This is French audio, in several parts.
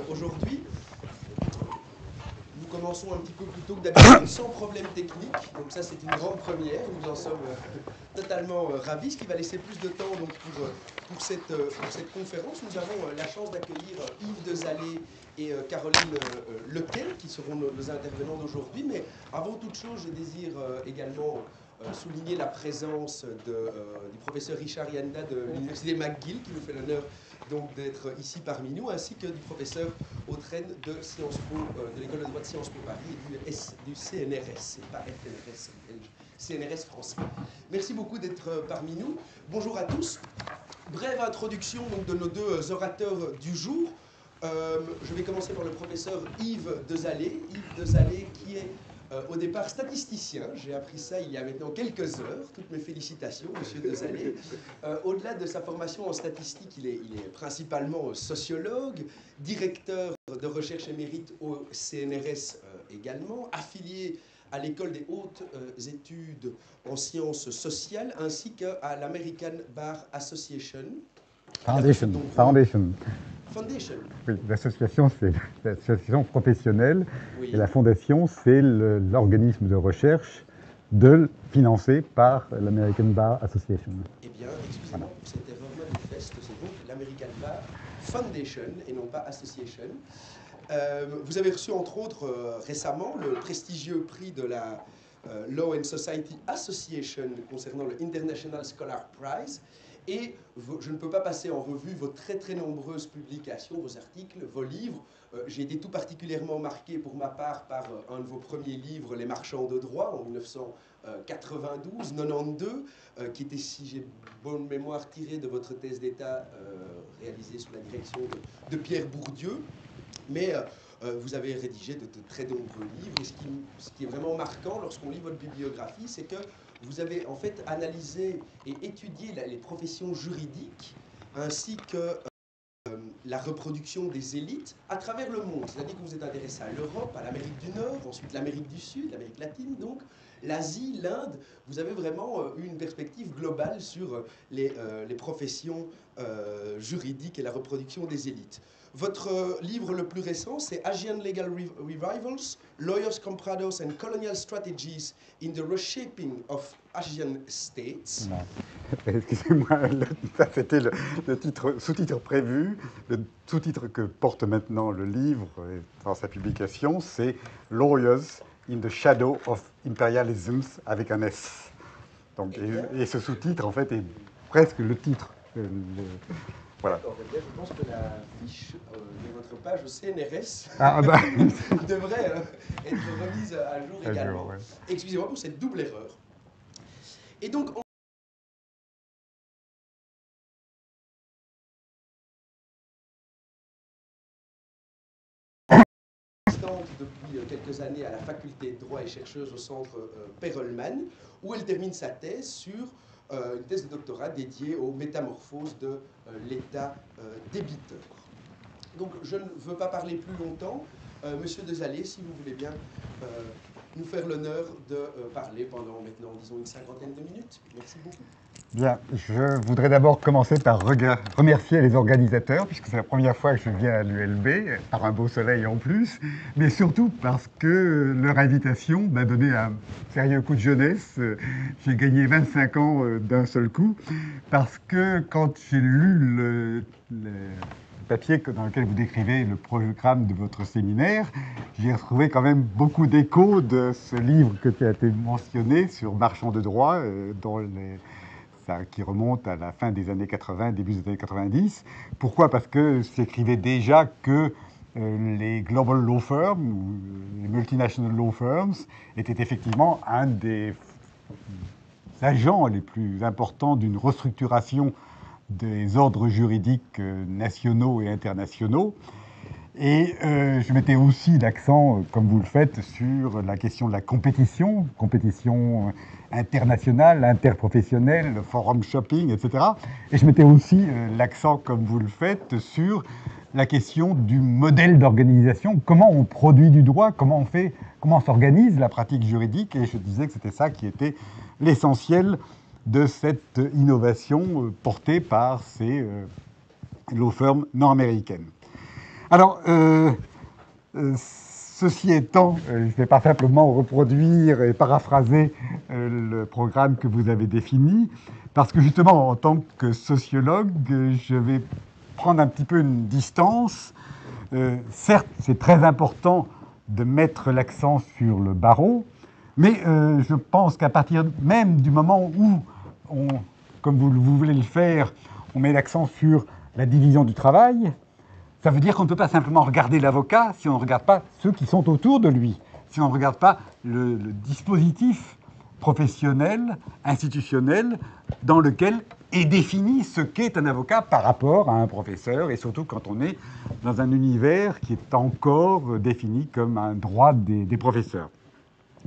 Aujourd'hui, nous commençons un petit peu plus tôt que d'habitude, sans problème technique. Donc ça, c'est une grande première. Nous en sommes totalement ravis, ce qui va laisser plus de temps donc, pour cette conférence. Nous avons la chance d'accueillir Yves Dezallé et Caroline Lequel, qui seront nos intervenants d'aujourd'hui. Mais avant toute chose, je désire également souligner la présence du professeur Richard Yanda de l'université McGill, qui nous fait l'honneur donc d'être ici parmi nous, ainsi que du professeur Autren de Sciences Po, de l'école de droit de Sciences Po Paris et du CNRS, c'est pas FNRS belge, CNRS français. Merci beaucoup d'être parmi nous. Bonjour à tous. Brève introduction donc, de nos deux orateurs du jour. Je vais commencer par le professeur Yves Dezallé. Yves Dezallé qui est au départ statisticien, j'ai appris ça il y a maintenant quelques heures, toutes mes félicitations, monsieur Dezallé. Au-delà de sa formation en statistique, il est principalement sociologue, directeur de recherche émérite au CNRS également, affilié à l'école des hautes études en sciences sociales, ainsi qu'à l'American Bar Association. Foundation. Foundation. Oui, l'association, c'est l'association professionnelle, Oui. Et la fondation, c'est l'organisme de recherche financé par l'American Bar Association. Eh bien, excusez-moi pour cette erreur manifeste, c'est donc l'American Bar Foundation et non pas Association. Vous avez reçu entre autres récemment le prestigieux prix de la Law and Society Association concernant le International Scholar Prize. Et je ne peux pas passer en revue vos très nombreuses publications, vos articles, vos livres. J'ai été tout particulièrement marqué pour ma part par un de vos premiers livres, Les Marchands de droit, en 1992, qui était, si j'ai bonne mémoire, tiré de votre thèse d'État réalisée sous la direction de Pierre Bourdieu. Mais vous avez rédigé de très nombreux livres. Et ce qui est vraiment marquant lorsqu'on lit votre bibliographie, c'est que vous avez en fait analysé et étudié les professions juridiques ainsi que la reproduction des élites à travers le monde. C'est-à-dire que vous êtes intéressé à l'Europe, à l'Amérique du Nord, ensuite l'Amérique du Sud, l'Amérique latine, donc l'Asie, l'Inde. Vous avez vraiment eu une perspective globale sur les professions juridiques et la reproduction des élites. Votre livre le plus récent, c'est Asian Legal Revivals, Lawyers, Comprados and Colonial Strategies in the Reshaping of Asian States. Excusez-moi, ça c'était le sous-titre prévu. Le sous-titre que porte maintenant le livre dans sa publication, c'est Lawyers in the Shadow of Imperialisms avec un S. Donc, et ce sous-titre, en fait, est presque le titre. Voilà. Je pense que la fiche de votre page au CNRS devrait être remise à jour également. Ouais. Excusez-moi pour cette double erreur. Et donc, depuis quelques années à la faculté de droit et chercheuse au centre Perelman, où elle termine sa thèse sur une thèse de doctorat dédiée aux métamorphoses de l'État débiteur. Donc je ne veux pas parler plus longtemps. Monsieur Dezallé, si vous voulez bien nous faire l'honneur de parler pendant maintenant, disons, une cinquantaine de minutes. Merci beaucoup. Bien, je voudrais d'abord commencer par remercier les organisateurs, puisque c'est la première fois que je viens à l'ULB, par un beau soleil en plus, mais surtout parce que leur invitation m'a donné un sérieux coup de jeunesse. J'ai gagné 25 ans d'un seul coup, parce que quand j'ai lu le papier dans lequel vous décrivez le programme de votre séminaire, j'ai retrouvé quand même beaucoup d'échos de ce livre qui a été mentionné sur Marchands de droit, qui remonte à la fin des années 80, début des années 90. Pourquoi? Parce que s'écrivait déjà que les global law firms, ou les multinational law firms, étaient effectivement un des agents les plus importants d'une restructuration des ordres juridiques nationaux et internationaux. Et je mettais aussi l'accent, comme vous le faites, sur la question de la compétition internationale, interprofessionnelle, forum shopping, etc. Et je mettais aussi l'accent, comme vous le faites, sur la question du modèle d'organisation, comment on produit du droit, comment s'organise la pratique juridique, et je disais que c'était ça qui était l'essentiel de cette innovation portée par ces law firms nord-américaines. Alors, ceci étant, je ne vais pas simplement reproduire et paraphraser le programme que vous avez défini, parce que justement, en tant que sociologue, je vais prendre un petit peu une distance. Certes, c'est très important de mettre l'accent sur le barreau, mais je pense qu'à partir même du moment où, comme vous voulez le faire, on met l'accent sur la division du travail, ça veut dire qu'on ne peut pas simplement regarder l'avocat si on ne regarde pas ceux qui sont autour de lui, si on ne regarde pas le dispositif professionnel, institutionnel, dans lequel est défini ce qu'est un avocat par rapport à un professeur, et surtout quand on est dans un univers qui est encore défini comme un droit des professeurs.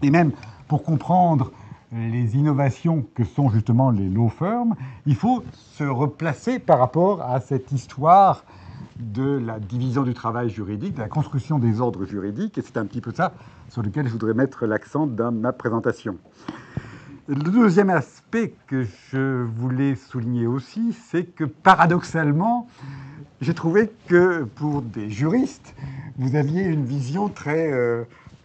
Et même pour comprendre les innovations que sont justement les law firms, il faut se replacer par rapport à cette histoire de la division du travail juridique, de la construction des ordres juridiques, et c'est un petit peu ça sur lequel je voudrais mettre l'accent dans ma présentation. Le deuxième aspect que je voulais souligner aussi, c'est que paradoxalement, j'ai trouvé que pour des juristes, vous aviez une vision très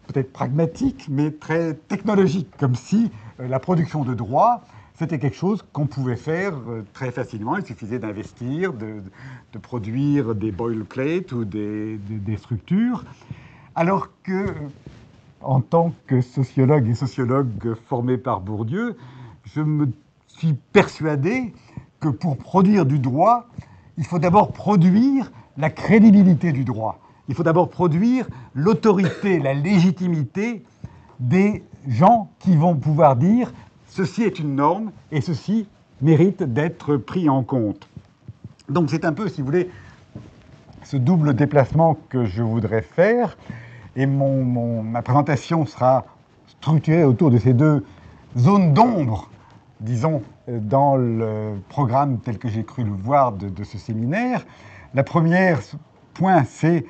peut-être pragmatique, mais très technologique, comme si la production de droit, c'était quelque chose qu'on pouvait faire très facilement. Il suffisait d'investir, de produire des boilerplates ou des structures. Alors que, en tant que sociologue et sociologue formé par Bourdieu, je me suis persuadé que pour produire du droit, il faut d'abord produire la crédibilité du droit. Il faut d'abord produire l'autorité, la légitimité des gens qui vont pouvoir dire ceci est une norme et ceci mérite d'être pris en compte. Donc c'est un peu, si vous voulez, ce double déplacement que je voudrais faire. Et ma présentation sera structurée autour de ces deux zones d'ombre, disons, dans le programme tel que j'ai cru le voir de ce séminaire. La première point, c'est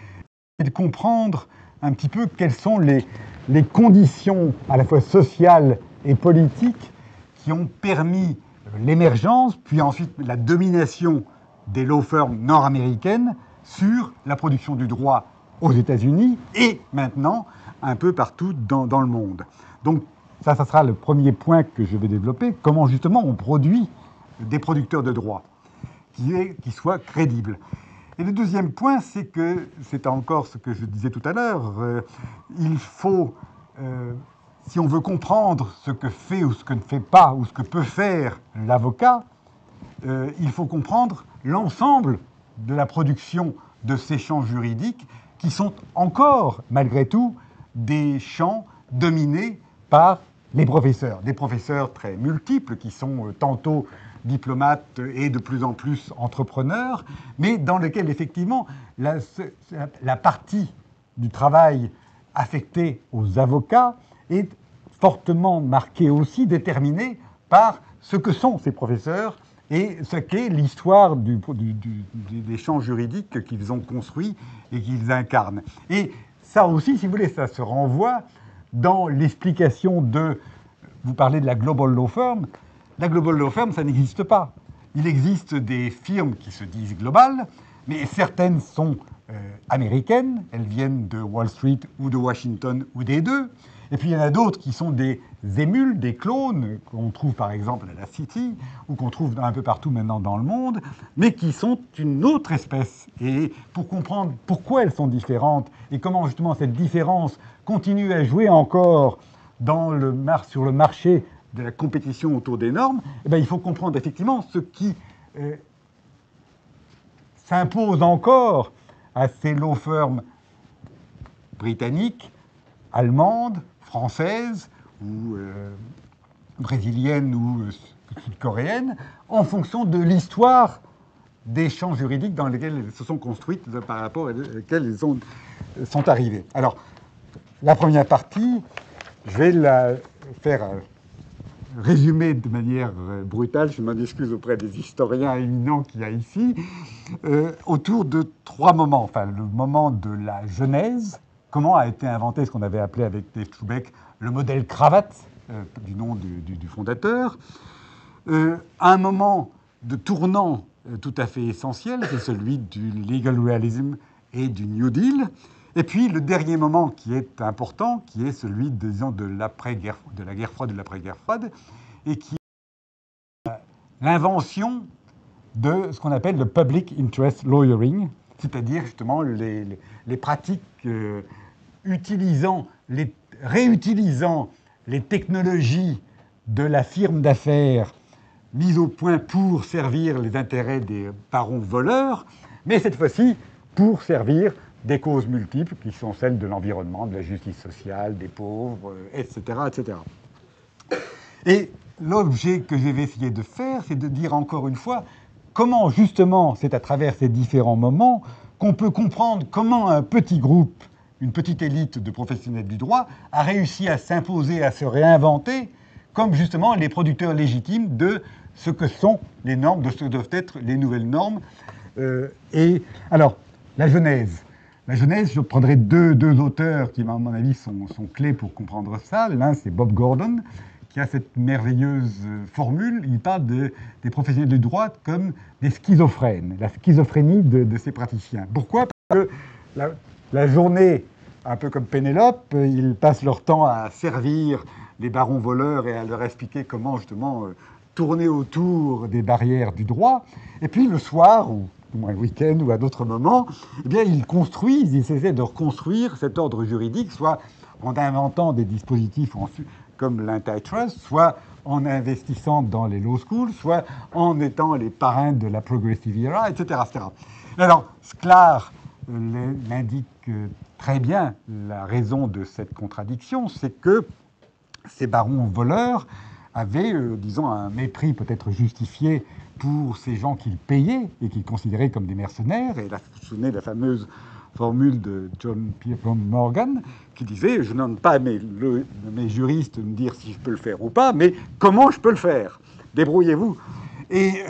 de comprendre un petit peu quelles sont les conditions à la fois sociales et politiques qui ont permis l'émergence, puis ensuite la domination des law firms nord-américaines sur la production du droit aux États-Unis et maintenant un peu partout dans le monde. Donc ça sera le premier point que je vais développer, comment justement on produit des producteurs de droit qui soient crédibles. Et le deuxième point, c'est que, c'est encore ce que je disais tout à l'heure, il faut, si on veut comprendre ce que fait ou ce que ne fait pas, ou ce que peut faire l'avocat, il faut comprendre l'ensemble de la production de ces champs juridiques qui sont encore, malgré tout, des champs dominés par les professeurs. Des professeurs très multiples qui sont tantôt diplomates et de plus en plus entrepreneurs, mais dans lesquels, effectivement, la partie du travail affectée aux avocats est fortement marquée aussi, déterminée par ce que sont ces professeurs et ce qu'est l'histoire des champs juridiques qu'ils ont construits et qu'ils incarnent. Et ça aussi, si vous voulez, ça se renvoie dans l'explication de... Vous parlez de la Global Law Firm. La Global Law Firm, ça n'existe pas. Il existe des firmes qui se disent globales, mais certaines sont américaines. Elles viennent de Wall Street ou de Washington ou des deux. Et puis il y en a d'autres qui sont des émules, des clones, qu'on trouve par exemple à la City, ou qu'on trouve un peu partout maintenant dans le monde, mais qui sont une autre espèce. Et pour comprendre pourquoi elles sont différentes, et comment justement cette différence continue à jouer encore sur le marché de la compétition autour des normes, eh bien, il faut comprendre effectivement ce qui s'impose encore à ces law firms britanniques, allemandes, françaises ou brésiliennes ou sud-coréennes, en fonction de l'histoire des champs juridiques dans lesquels elles se sont construites par rapport à lesquels elles sont arrivées. Alors, la première partie, je vais la faire résumer de manière brutale, je m'en excuse auprès des historiens éminents qu'il y a ici, autour de 3 moments. Enfin, le moment de la genèse, comment a été inventé ce qu'on avait appelé avec Dave Troubeck le modèle cravate, du nom du fondateur. Un moment de tournant tout à fait essentiel, c'est celui du legal realism et du New Deal. Et puis le dernier moment qui est important, qui est celui, disons, de l'après-guerre, de la guerre froide, de l'après-guerre froide, et qui est l'invention de ce qu'on appelle le public interest lawyering, c'est-à-dire justement les pratiques réutilisant les technologies de la firme d'affaires mise au point pour servir les intérêts des barons voleurs, mais cette fois-ci pour servir des causes multiples qui sont celles de l'environnement, de la justice sociale, des pauvres, etc., etc. Et l'objet que je vais essayer de faire, c'est de dire encore une fois comment justement c'est à travers ces différents moments qu'on peut comprendre comment un petit groupe, une petite élite de professionnels du droit a réussi à s'imposer, à se réinventer comme justement les producteurs légitimes de ce que sont les normes, de ce que doivent être les nouvelles normes. Et alors, la Genèse. La Genèse, je prendrai deux auteurs qui, à mon avis, sont clés pour comprendre ça. L'un, c'est Bob Gordon, qui a cette merveilleuse formule. Il parle des professionnels du droit comme des schizophrènes, la schizophrénie de ces praticiens. Pourquoi ? Parce que la journée, un peu comme Pénélope, ils passent leur temps à servir les barons voleurs et à leur expliquer comment, justement, tourner autour des barrières du droit. Et puis, le soir, ou du moins le week-end, ou à d'autres moments, eh bien, ils essaient de reconstruire cet ordre juridique, soit en inventant des dispositifs comme l'antitrust, soit en investissant dans les law schools, soit en étant les parrains de la progressive era, etc. etc. Alors, Sklar l'indique très bien. La raison de cette contradiction, c'est que ces barons voleurs avaient, disons, un mépris peut-être justifié pour ces gens qu'ils payaient et qu'ils considéraient comme des mercenaires. Et là, vous vous souvenez de la fameuse formule de John Pierpont Morgan qui disait « Je ne demande pas à mes juristes de me dire si je peux le faire ou pas, mais comment je peux le faire. Débrouillez-vous. » Et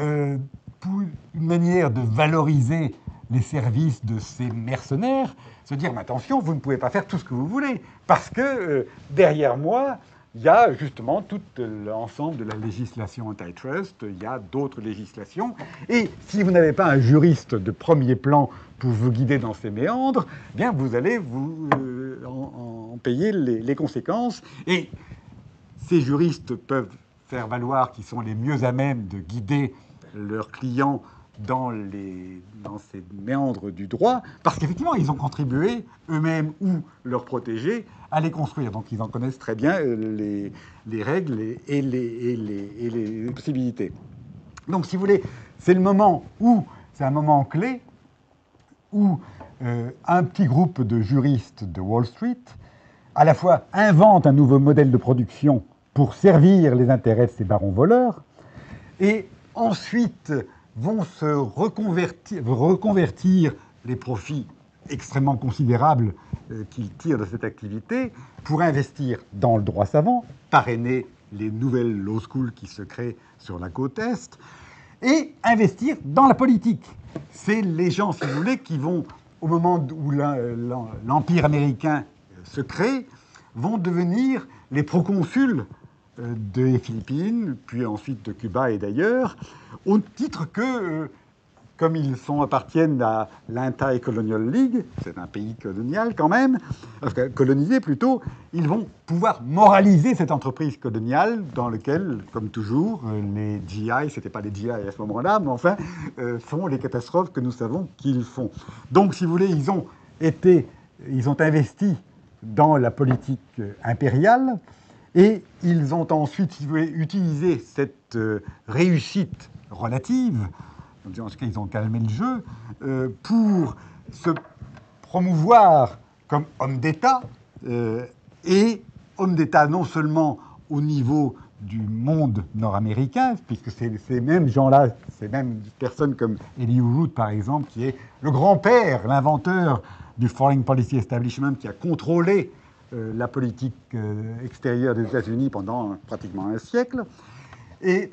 pour une manière de valoriser les services de ces mercenaires, se dire « Mais attention, vous ne pouvez pas faire tout ce que vous voulez, parce que derrière moi, il y a justement tout l'ensemble de la législation antitrust, il y a d'autres législations, et si vous n'avez pas un juriste de premier plan pour vous guider dans ces méandres, eh bien vous allez en payer les conséquences. Et ces juristes peuvent faire valoir qu'ils sont les mieux à même de guider leurs clients dans ces méandres du droit, parce qu'effectivement, ils ont contribué eux-mêmes ou leurs protégés à les construire. Donc, ils en connaissent très bien les règles et les possibilités. Donc, si vous voulez, c'est un moment clé où un petit groupe de juristes de Wall Street, à la fois invente un nouveau modèle de production pour servir les intérêts de ces barons voleurs, et ensuite vont se reconvertir les profits extrêmement considérables qu'ils tirent de cette activité pour investir dans le droit savant, parrainer les nouvelles law schools qui se créent sur la côte Est, et investir dans la politique. C'est les gens, si vous voulez, qui vont, au moment où l'Empire américain se crée, vont devenir les proconsuls des Philippines, puis ensuite de Cuba et d'ailleurs, au titre que, comme ils appartiennent à l'Anti-Colonial League, c'est un pays colonial quand même, colonisé plutôt, ils vont pouvoir moraliser cette entreprise coloniale dans laquelle, comme toujours, les GI, c'était pas les GI à ce moment-là, mais enfin, font les catastrophes que nous savons qu'ils font. Donc, si vous voulez, ils ont investi dans la politique impériale, et ils ont ensuite, si vous voulez, utilisé cette réussite relative, en tout cas ils ont calmé le jeu, pour se promouvoir comme homme d'État, et homme d'État non seulement au niveau du monde nord-américain, puisque c'est ces mêmes gens-là, ces mêmes personnes comme Elihu Root, par exemple, qui est le grand-père, l'inventeur du Foreign Policy Establishment, qui a contrôlé la politique extérieure des États-Unis pendant pratiquement un siècle, et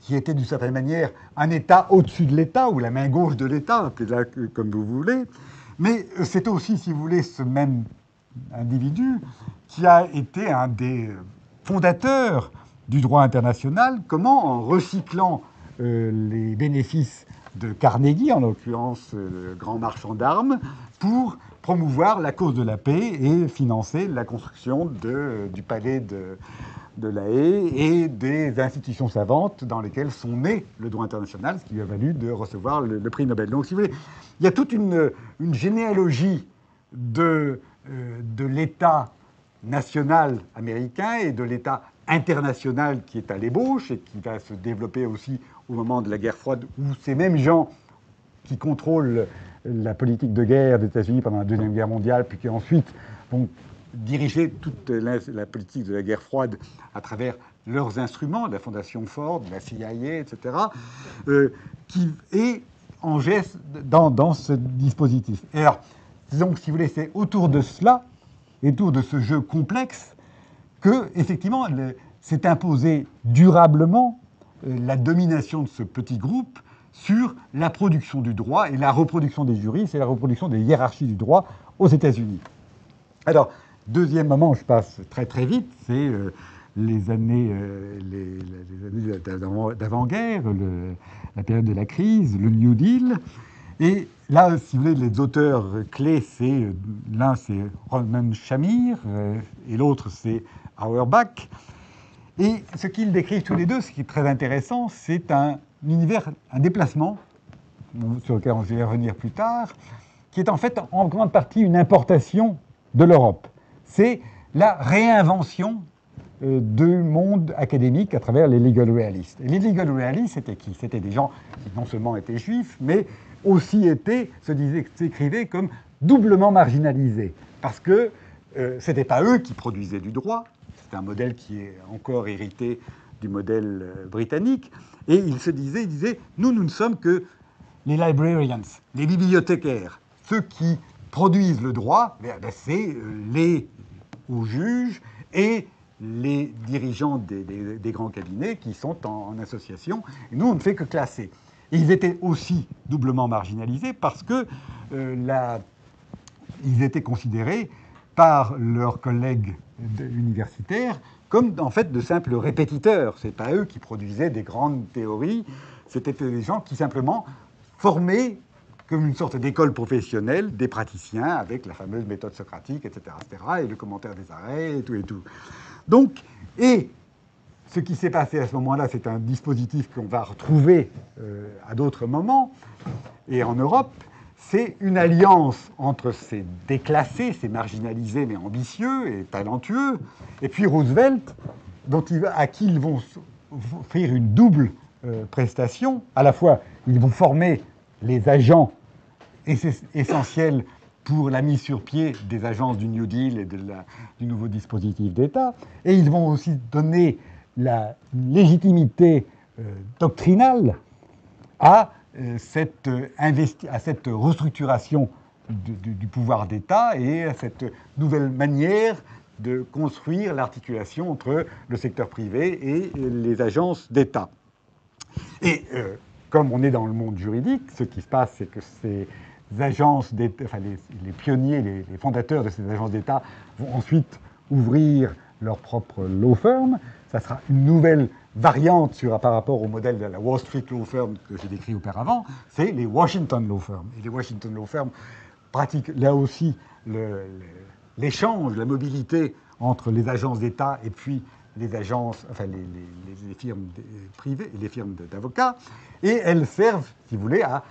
qui était d'une certaine manière un État au-dessus de l'État, ou la main gauche de l'État, appelez-la comme vous voulez. Mais c'est aussi, si vous voulez, ce même individu qui a été un des fondateurs du droit international. Comment? En recyclant les bénéfices de Carnegie, en l'occurrence le grand marchand d'armes, pour promouvoir la cause de la paix et financer la construction du palais de La Haye et des institutions savantes dans lesquelles sont nés le droit international, ce qui lui a valu de recevoir le prix Nobel. Donc, si vous voulez, il y a toute une généalogie de l'État national américain et de l'État international qui est à l'ébauche et qui va se développer aussi au moment de la guerre froide, où ces mêmes gens qui contrôlent la politique de guerre des États-Unis pendant la Deuxième Guerre mondiale, puis qui ensuite vont diriger toute la politique de la guerre froide à travers leurs instruments, la Fondation Ford, la CIA, etc., qui est en geste dans ce dispositif. Et alors, donc, si vous voulez, c'est autour de cela, autour de ce jeu complexe, que, effectivement, s'est imposé durablement la domination de ce petit groupe sur la production du droit et la reproduction des juristes et la reproduction des hiérarchies du droit aux États-Unis. Alors, deuxième moment, je passe très très vite, c'est les années d'avant-guerre, la période de la crise, le New Deal. Et là, si vous voulez, les auteurs clés, l'un c'est Roman Shamir et l'autre c'est Auerbach. Et ce qu'ils décrivent tous les deux, ce qui est très intéressant, c'est un univers, un déplacement, sur lequel je vais revenir plus tard, qui est en fait en grande partie une importation de l'Europe. C'est la réinvention du monde académique à travers les legal realists. Et les legal realists, c'était qui? C'était des gens qui non seulement étaient juifs, mais aussi s'écrivaient comme doublement marginalisés. Parce que ce n'était pas eux qui produisaient du droit, c'est un modèle qui est encore hérité du modèle britannique, et ils disaient, nous ne sommes que les librarians, les bibliothécaires, ceux qui produisent le droit, c'est les hauts juges et les dirigeants des grands cabinets qui sont en association. Et nous, on ne fait que classer. Et ils étaient aussi doublement marginalisés parce que ils étaient considérés par leurs collègues universitaires comme en fait de simples répétiteurs. C'est pas eux qui produisaient des grandes théories, c'était des gens qui simplement formaient comme une sorte d'école professionnelle des praticiens avec la fameuse méthode socratique, etc., et le commentaire des arrêts, et tout et tout. Donc, et ce qui s'est passé à ce moment-là, c'est un dispositif qu'on va retrouver à d'autres moments, et en Europe, c'est une alliance entre ces déclassés, ces marginalisés mais ambitieux et talentueux, et puis Roosevelt, à qui ils vont offrir une double prestation. À la fois, ils vont former les agents essentiels pour la mise sur pied des agences du New Deal et du nouveau dispositif d'État, et ils vont aussi donner la légitimité doctrinale à cette restructuration du pouvoir d'État et à cette nouvelle manière de construire l'articulation entre le secteur privé et les agences d'État. Et comme on est dans le monde juridique, ce qui se passe, c'est que ces agences d'État, enfin les pionniers, les fondateurs de ces agences d'État vont ensuite ouvrir leur propre law firm. Ça sera une nouvelle variante par rapport au modèle de la Wall Street Law Firm que j'ai décrit auparavant, c'est les Washington Law Firm. Et les Washington Law Firm pratiquent là aussi l'échange, la mobilité entre les agences d'État et puis les agences, enfin les firmes privées et les firmes d'avocats. Et elles servent, si vous voulez, à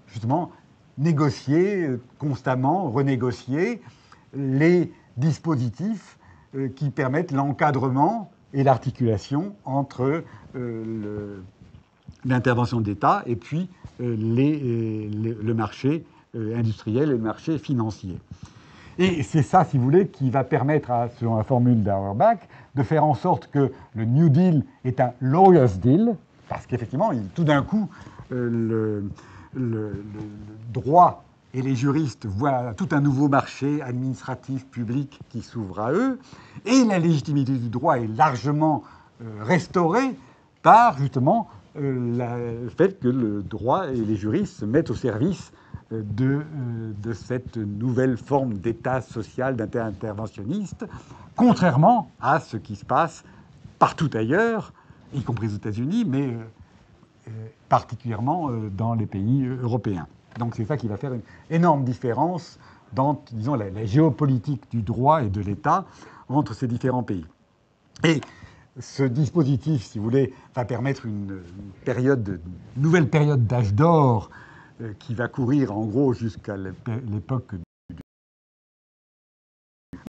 justement négocier constamment, renégocier les dispositifs qui permettent l'encadrement et l'articulation entre l'intervention d'État et puis le marché industriel et le marché financier. Et c'est ça, si vous voulez, qui va permettre, selon la formule d'Auerbach, de faire en sorte que le New Deal est un lawyer's deal, parce qu'effectivement, tout d'un coup, le droit et les juristes voient tout un nouveau marché administratif, public qui s'ouvre à eux, et la légitimité du droit est largement restaurée par justement le fait que le droit et les juristes se mettent au service de cette nouvelle forme d'État social, d'interventionniste, contrairement à ce qui se passe partout ailleurs, y compris aux États-Unis, mais particulièrement dans les pays européens. Donc c'est ça qui va faire une énorme différence dans, disons, la géopolitique du droit et de l'État entre ces différents pays. Et ce dispositif, si vous voulez, va permettre une nouvelle période d'âge d'or qui va courir en gros jusqu'à l'époque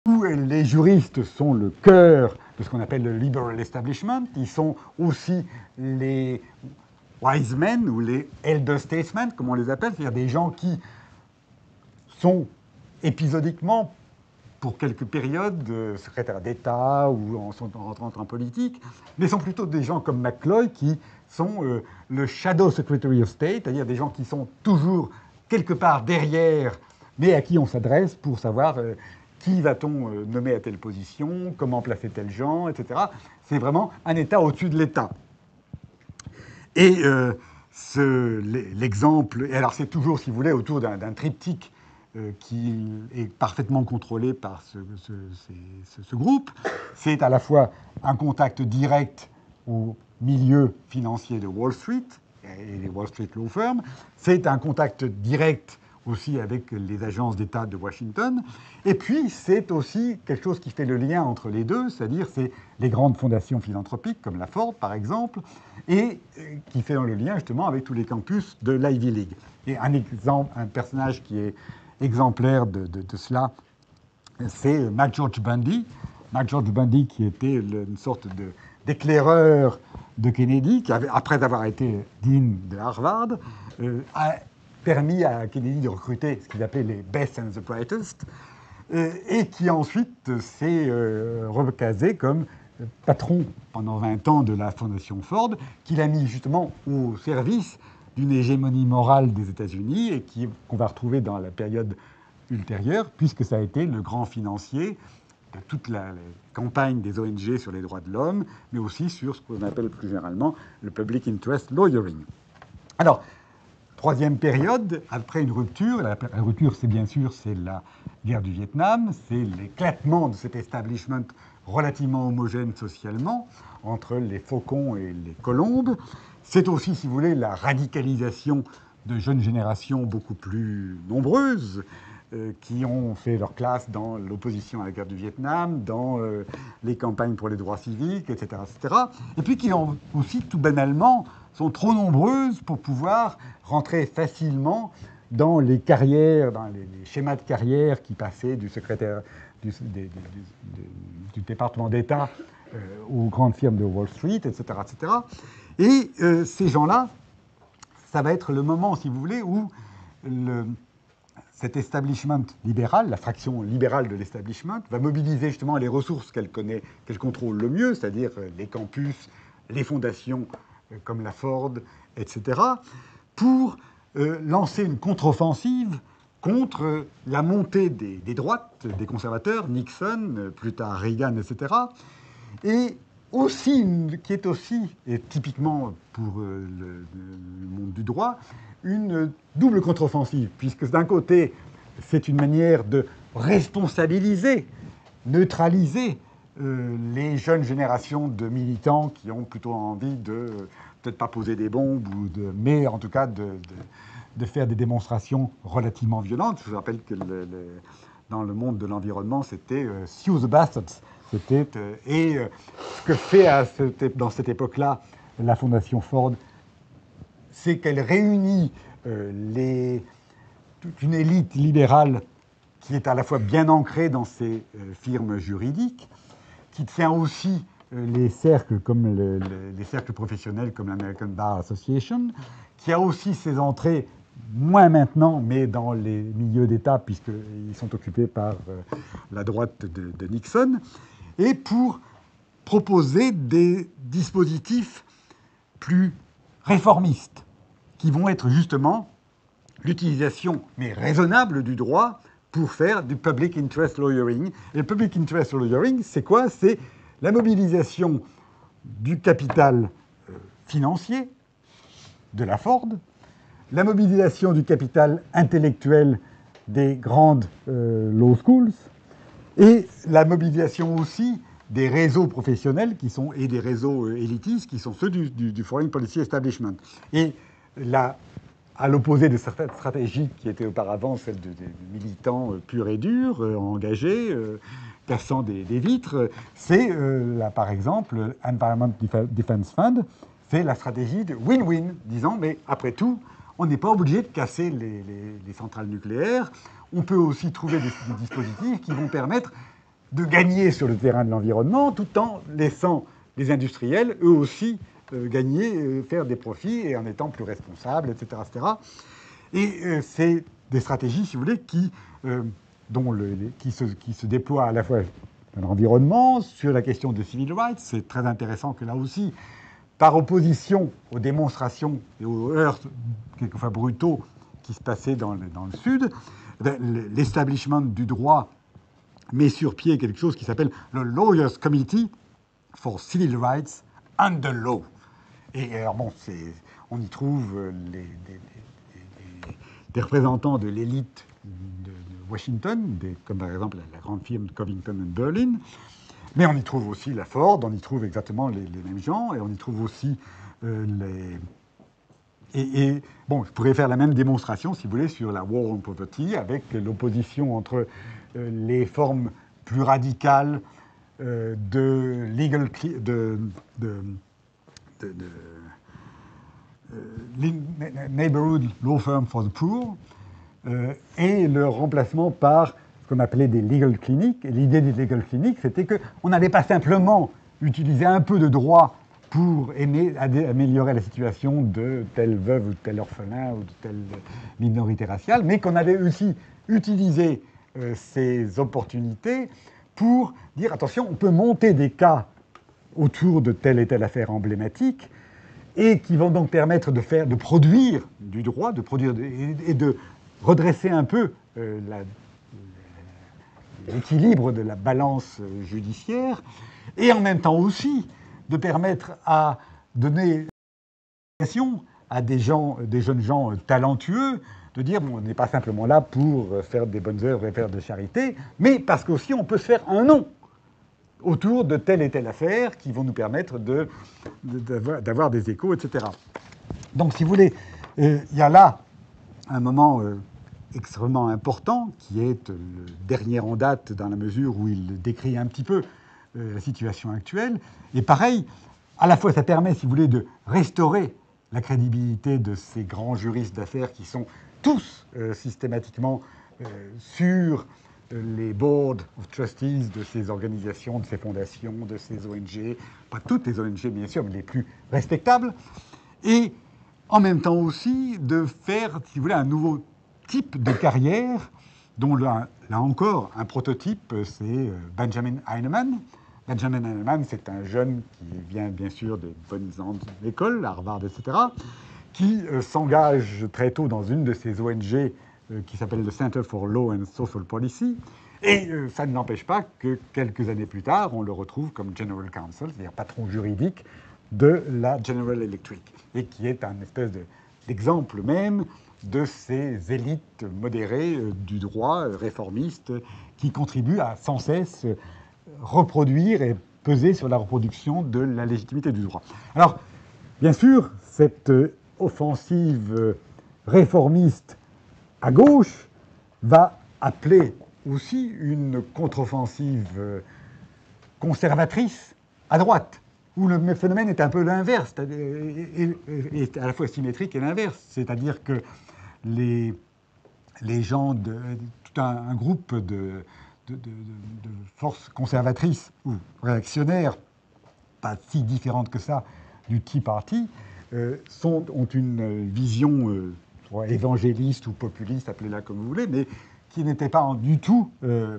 où les juristes sont le cœur de ce qu'on appelle le liberal establishment. Ils sont aussi les wise men ou les elder statesmen, comme on les appelle, c'est-à-dire des gens qui sont épisodiquement, pour quelques périodes, secrétaires d'État ou en rentrant en politique, mais sont plutôt des gens comme McCloy qui sont le shadow secretary of state, c'est-à-dire des gens qui sont toujours quelque part derrière, mais à qui on s'adresse pour savoir qui va-t-on nommer à telle position, comment placer tel gens, etc. C'est vraiment un État au-dessus de l'État. Et l'exemple, et alors c'est toujours, si vous voulez, autour d'un triptyque qui est parfaitement contrôlé par ce groupe. C'est à la fois un contact direct au milieu financier de Wall Street et les Wall Street Law Firms. C'est un contact direct aussi avec les agences d'État de Washington. Et puis, c'est aussi quelque chose qui fait le lien entre les deux, c'est-à-dire c'est les grandes fondations philanthropiques, comme la Ford, par exemple, et qui fait le lien, justement, avec tous les campus de l'Ivy League. Et un personnage qui est exemplaire de cela, c'est Mac George Bundy. Mac George Bundy, qui était une sorte d'éclaireur de Kennedy, qui avait, après avoir été dean de Harvard, a permis à Kennedy de recruter ce qu'il appelait les best and the brightest, et qui ensuite s'est recasé comme patron pendant 20 ans de la Fondation Ford, qu'il a mis justement au service d'une hégémonie morale des États-Unis et qu'on va retrouver dans la période ultérieure, puisque ça a été le grand financier de toute la campagne des ONG sur les droits de l'homme, mais aussi sur ce qu'on appelle plus généralement le public interest lawyering. Alors, troisième période, après une rupture, la rupture, c'est bien sûr, c'est la guerre du Vietnam, c'est l'éclatement de cet establishment relativement homogène socialement entre les faucons et les colombes. C'est aussi, si vous voulez, la radicalisation de jeunes générations beaucoup plus nombreuses qui ont fait leur classe dans l'opposition à la guerre du Vietnam, dans les campagnes pour les droits civiques, etc., etc. Et puis qui ont aussi, tout banalement, sont trop nombreuses pour pouvoir rentrer facilement dans les carrières, dans les schémas de carrière qui passaient du secrétaire du département d'État aux grandes firmes de Wall Street, etc., etc. Et ces gens-là, ça va être le moment, si vous voulez, où cet establishment libéral, la fraction libérale de l'establishment, va mobiliser justement les ressources qu'elle connaît, qu'elle contrôle le mieux, c'est-à-dire les campus, les fondations comme la Ford, etc., pour lancer une contre-offensive contre la montée des droites, des conservateurs, Nixon, plus tard Reagan, etc., et aussi, qui est aussi, et typiquement pour le monde du droit, une double contre-offensive, puisque d'un côté, c'est une manière de responsabiliser, neutraliser les jeunes générations de militants qui ont plutôt envie de, peut-être pas poser des bombes, mais en tout cas de faire des démonstrations relativement violentes. Je vous rappelle que dans le monde de l'environnement, c'était Sue the Bastards. C'était, ce que fait dans cette époque-là la Fondation Ford, c'est qu'elle réunit toute une élite libérale qui est à la fois bien ancrée dans ces firmes juridiques, qui tient aussi les cercles comme les cercles professionnels comme l'American Bar Association, qui a aussi ses entrées, moins maintenant, mais dans les milieux d'État, puisqu'ils sont occupés par la droite de Nixon, et pour proposer des dispositifs plus réformistes, qui vont être justement l'utilisation, mais raisonnable, du droit pour faire du public interest lawyering. Et le public interest lawyering, c'est quoi? C'est la mobilisation du capital financier de la Ford, la mobilisation du capital intellectuel des grandes law schools, et la mobilisation aussi des réseaux professionnels et des réseaux élitistes qui sont ceux du Foreign Policy Establishment. Et là, à l'opposé de certaines stratégies qui étaient auparavant celles des militants purs et durs, engagés, cassant des vitres, c'est, là, par exemple, Environment Defense Fund, c'est la stratégie de win-win, disant, mais après tout, on n'est pas obligé de casser les centrales nucléaires, on peut aussi trouver des dispositifs qui vont permettre de gagner sur le terrain de l'environnement, tout en laissant les industriels, eux aussi, gagner, faire des profits, et en étant plus responsables, etc. etc. Et c'est des stratégies, si vous voulez, qui se déploient à la fois dans l'environnement, sur la question de civil rights. C'est très intéressant que là aussi, par opposition aux démonstrations et aux heurts, quelquefois brutaux, qui se passaient dans le Sud, l'establishment du droit met sur pied quelque chose qui s'appelle le Lawyers Committee for Civil Rights and the Law. Et alors bon, on y trouve des représentants de l'élite de Washington, comme par exemple la grande firme Covington & Burling, mais on y trouve aussi la Ford, on y trouve exactement les mêmes gens, et on y trouve aussi bon, je pourrais faire la même démonstration, si vous voulez, sur la War on Poverty, avec l'opposition entre les formes plus radicales de Neighborhood Law Firm for the Poor et le remplacement par ce qu'on appelait des legal clinics. Et l'idée des legal clinics, c'était qu'on n'allait pas simplement utiliser un peu de droit pour améliorer la situation de telle veuve ou de tel orphelin ou de telle minorité raciale, mais qu'on allait aussi utiliser ces opportunités pour dire, attention, on peut monter des cas autour de telle et telle affaire emblématique et qui vont donc permettre de produire du droit, et de redresser un peu l'équilibre de la balance judiciaire, et en même temps aussi de permettre à donner à des jeunes gens talentueux, de dire, bon, on n'est pas simplement là pour faire des bonnes œuvres et faire de charité, mais parce qu'aussi on peut se faire un nom autour de telle et telle affaire qui vont nous permettre d'avoir des échos, etc. Donc, si vous voulez, il y a là un moment extrêmement important qui est le dernier en date dans la mesure où il décrit un petit peu la situation actuelle. Et pareil, à la fois ça permet, si vous voulez, de restaurer la crédibilité de ces grands juristes d'affaires qui sont tous systématiquement sur les boards of trustees de ces organisations, de ces fondations, de ces ONG, pas toutes les ONG bien sûr, mais les plus respectables, et en même temps aussi de faire, si vous voulez, un nouveau type de carrière, dont là encore, un prototype, c'est Benjamin Heinemann. Benjamin Heinemann, c'est un jeune qui vient bien sûr de bonnes écoles, Harvard, etc., qui s'engage très tôt dans une de ces ONG qui s'appelle le Center for Law and Social Policy, et ça ne l'empêche pas que quelques années plus tard, on le retrouve comme General Counsel, c'est-à-dire patron juridique de la General Electric, et qui est un espèce d'exemple même de ces élites modérées du droit réformiste qui contribuent à sans cesse reproduire et peser sur la reproduction de la légitimité du droit. Alors, bien sûr, cette offensive réformiste à gauche va appeler aussi une contre-offensive conservatrice à droite, où le phénomène est un peu l'inverse, et à la fois symétrique et l'inverse. C'est-à-dire que les gens tout un groupe de forces conservatrices ou réactionnaires, pas si différentes que ça, du Tea Party, ont une vision évangéliste ou populiste, appelez-la comme vous voulez, mais qui n'était pas du tout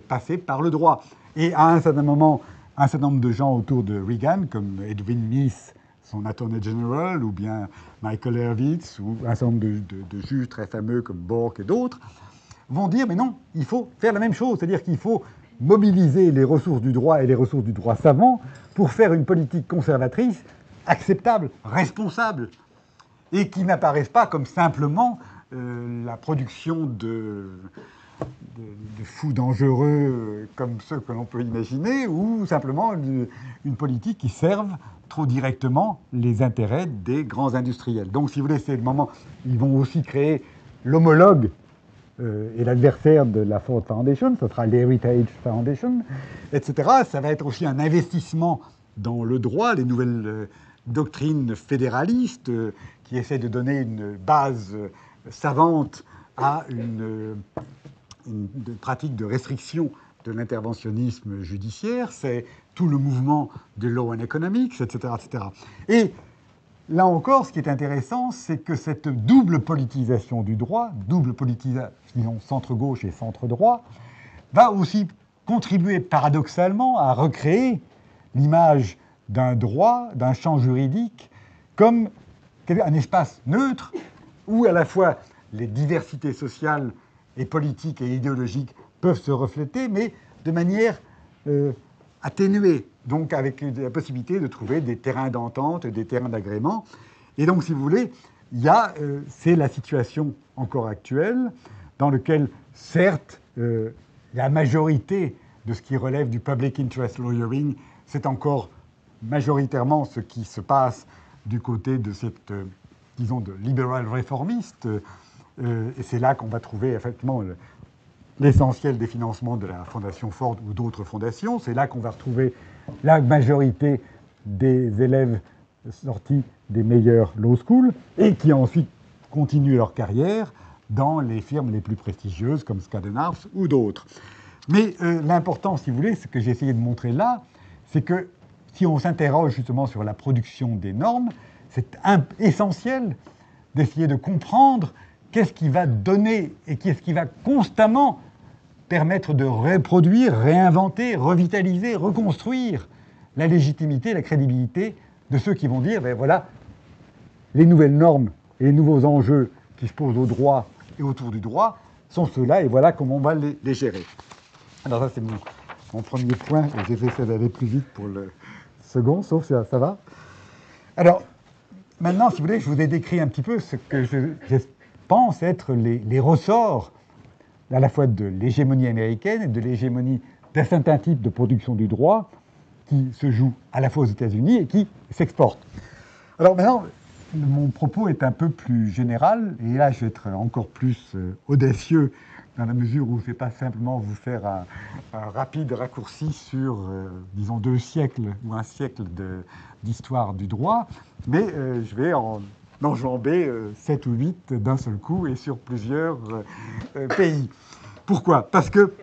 passée par le droit. Et à un certain moment, un certain nombre de gens autour de Reagan, comme Edwin Meese, son Attorney General, ou bien Michael Hurwitz, ou un certain nombre de juges très fameux comme Bork et d'autres, vont dire, mais non, il faut faire la même chose, c'est-à-dire qu'il faut mobiliser les ressources du droit et les ressources du droit savant pour faire une politique conservatrice acceptable, responsable, et qui n'apparaissent pas comme simplement la production de fous dangereux comme ceux que l'on peut imaginer, ou simplement une politique qui serve trop directement les intérêts des grands industriels. Donc, si vous voulez, c'est le moment. Ils vont aussi créer l'homologue et l'adversaire de la Ford Foundation, ce sera l'Heritage Foundation, etc. Ça va être aussi un investissement dans le droit, les nouvelles doctrines fédéralistes qui essaient de donner une base savante à une pratique de restriction de l'interventionnisme judiciaire. C'est tout le mouvement de Law and Economics, etc., etc. Et là encore, ce qui est intéressant, c'est que cette double politisation du droit, double politisation centre-gauche et centre-droit, va aussi contribuer paradoxalement à recréer l'image d'un droit, d'un champ juridique, comme un espace neutre où à la fois les diversités sociales et politiques et idéologiques peuvent se refléter, mais de manière atténuée, donc avec la possibilité de trouver des terrains d'entente, des terrains d'agrément. Et donc, si vous voulez, c'est la situation encore actuelle, dans laquelle, certes, la majorité de ce qui relève du public interest lawyering, c'est encore majoritairement ce qui se passe du côté de cette, disons, de libéral réformiste. Et c'est là qu'on va trouver effectivement l'essentiel des financements de la Fondation Ford ou d'autres fondations. C'est là qu'on va retrouver la majorité des élèves sortis des meilleures law schools et qui ensuite continuent leur carrière dans les firmes les plus prestigieuses comme Skadden Arps ou d'autres. Mais l'important, si vous voulez, ce que j'ai essayé de montrer là, c'est que si on s'interroge justement sur la production des normes, c'est essentiel d'essayer de comprendre qu'est-ce qui va donner et qu'est-ce qui va constamment permettre de reproduire, réinventer, revitaliser, reconstruire la légitimité, la crédibilité de ceux qui vont dire, ben voilà, les nouvelles normes et les nouveaux enjeux qui se posent au droit et autour du droit sont ceux-là, et voilà comment on va les gérer. Alors ça, c'est mon premier point, et j'ai essayé d'aller plus vite pour le second, sauf ça va. Alors, maintenant, si vous voulez, je vous ai décrit un petit peu ce que je pense être les ressorts à la fois de l'hégémonie américaine et de l'hégémonie d'un certain type de production du droit qui se joue à la fois aux États-Unis et qui s'exporte. Alors maintenant, mon propos est un peu plus général, et là, je vais être encore plus audacieux dans la mesure où je ne vais pas simplement vous faire un rapide raccourci sur, disons, 2 siècles ou un siècle d'histoire du droit, mais je vais en enjamber 7 ou 8 d'un seul coup et sur plusieurs pays. Pourquoi ? Parce que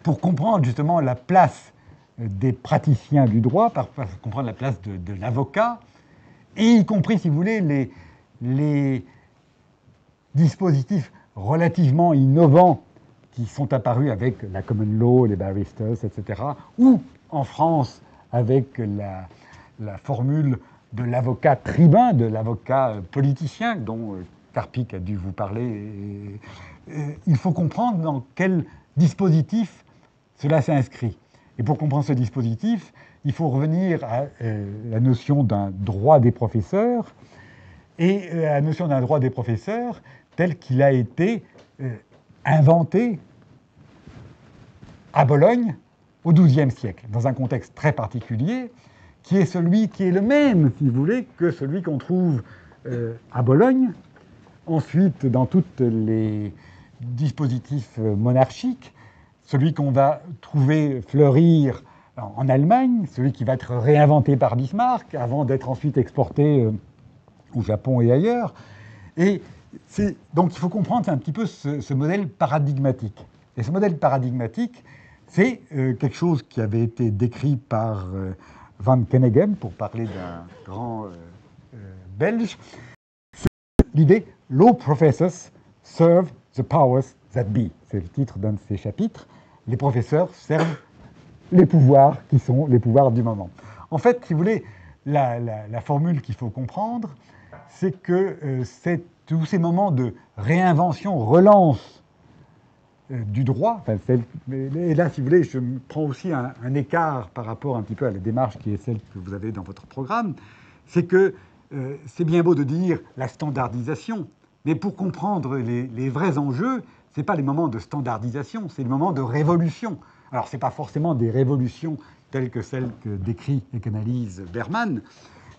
pour comprendre justement la place des praticiens du droit, pour comprendre la place de l'avocat, et y compris, si vous voulez, les dispositifs relativement innovants qui sont apparus avec la common law, les barristers, etc., ou en France avec la formule de l'avocat tribun, de l'avocat politicien, dont Karpik a dû vous parler. Il faut comprendre dans quel dispositif cela s'inscrit. Et pour comprendre ce dispositif, il faut revenir à la notion d'un droit des professeurs, et la notion d'un droit des professeurs tel qu'il a été inventé à Bologne au XIIe siècle, dans un contexte très particulier, qui est le même, si vous voulez, que celui qu'on trouve à Bologne, ensuite dans tous les dispositifs monarchiques, celui qu'on va trouver fleurir en Allemagne, celui qui va être réinventé par Bismarck, avant d'être ensuite exporté au Japon et ailleurs. Et donc il faut comprendre un petit peu ce modèle paradigmatique. Et ce modèle paradigmatique, c'est quelque chose qui avait été décrit par Van Keneghem, pour parler d'un grand Belge. C'est l'idée « Law professors serve the powers that be ». C'est le titre d'un de ses chapitres. Les professeurs servent les pouvoirs qui sont les pouvoirs du moment. En fait, si vous voulez, la formule qu'il faut comprendre, c'est que tous ces moments de réinvention, relance du droit, et là, si vous voulez, je prends aussi un écart par rapport un petit peu à la démarche qui est celle que vous avez dans votre programme, c'est que c'est bien beau de dire la standardisation, mais pour comprendre les vrais enjeux, ce n'est pas les moments de standardisation, c'est les moments de révolution. Alors, ce n'est pas forcément des révolutions telles que celles que décrit et qu'analyse Berman,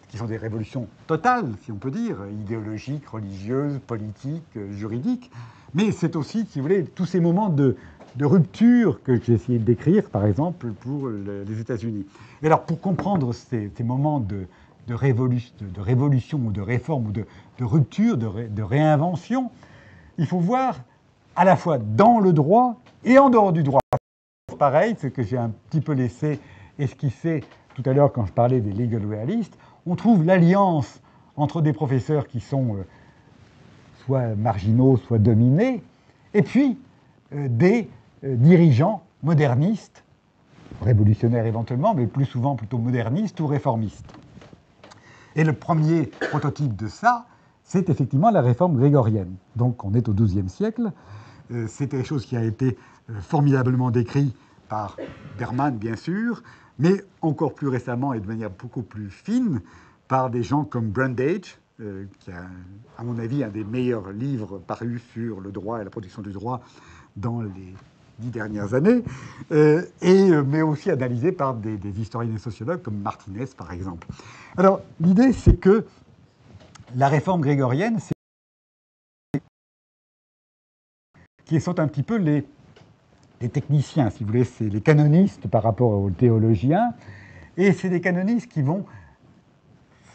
qui sont des révolutions totales, si on peut dire, idéologiques, religieuses, politiques, juridiques, mais c'est aussi, si vous voulez, tous ces moments de rupture que j'ai essayé de décrire, par exemple, pour les États-Unis. Et alors, pour comprendre ces moments de révolution ou de réforme ou de rupture, de réinvention, il faut voir à la fois dans le droit et en dehors du droit. Pareil, ce que j'ai un petit peu laissé esquisser tout à l'heure quand je parlais des legal realistes, on trouve l'alliance entre des professeurs qui sont soit marginaux, soit dominés, et puis des dirigeants modernistes, révolutionnaires éventuellement, mais plus souvent plutôt modernistes ou réformistes. Et le premier prototype de ça, c'est effectivement la réforme grégorienne. Donc on est au XIIe siècle. C'est quelque chose qui a été formidablement décrit par Berman, bien sûr, mais encore plus récemment et de manière beaucoup plus fine par des gens comme Brundage, qui a, à mon avis, un des meilleurs livres parus sur le droit et la protection du droit dans les 10 dernières années, mais aussi analysé par des historiens et sociologues comme Martinez, par exemple. Alors, l'idée, c'est que la réforme grégorienne, qui sont un petit peu les techniciens, si vous voulez, c'est les canonistes par rapport aux théologiens, et c'est des canonistes qui vont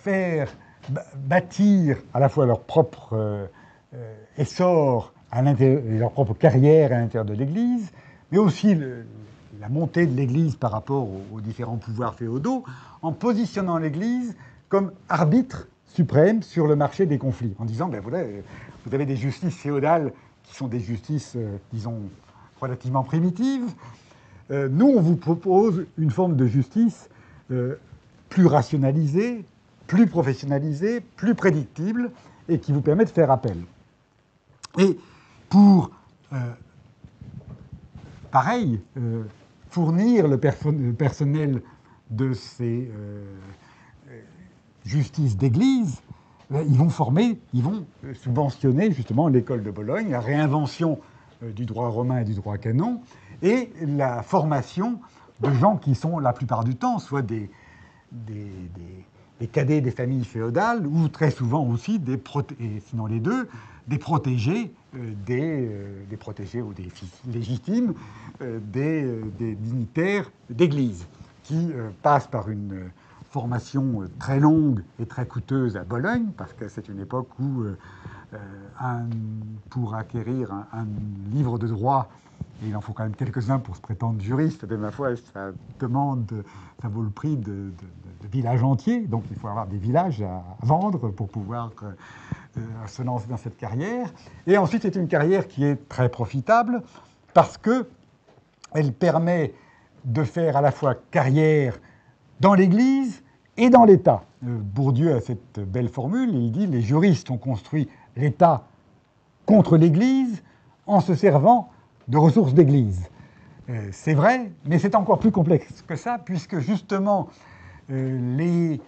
faire bâtir à la fois leur propre essor à l'intérieur, leur propre carrière à l'intérieur de l'Église, mais aussi la montée de l'Église par rapport aux différents pouvoirs féodaux, en positionnant l'Église comme arbitre suprême sur le marché des conflits, en disant, ben voilà, vous avez des justices féodales qui sont des justices, disons, relativement primitives. Nous, on vous propose une forme de justice plus rationalisée, plus professionnalisée, plus prédictible, et qui vous permet de faire appel. Et pour, pareil, fournir le personnel de ces justices d'église, ils vont subventionner justement l'école de Bologne, la réinvention du droit romain et du droit canon, et la formation de gens qui sont la plupart du temps soit des cadets des familles féodales, ou très souvent aussi, sinon les deux, des protégés, des protégés ou des fils légitimes, des dignitaires d'église, qui passent par une formation très longue et très coûteuse à Bologne, parce que c'est une époque où, pour acquérir un livre de droit, et il en faut quand même quelques-uns pour se prétendre juriste, mais ma foi, ça vaut le prix de villages entiers, donc il faut avoir des villages à vendre pour pouvoir se lancer dans cette carrière. Et ensuite, c'est une carrière qui est très profitable, parce qu'elle permet de faire à la fois carrière dans l'Église et dans l'État. Bourdieu a cette belle formule, il dit « les juristes ont construit l'État contre l'Église en se servant de ressources d'Église ». C'est vrai, mais c'est encore plus complexe que ça, puisque justement, les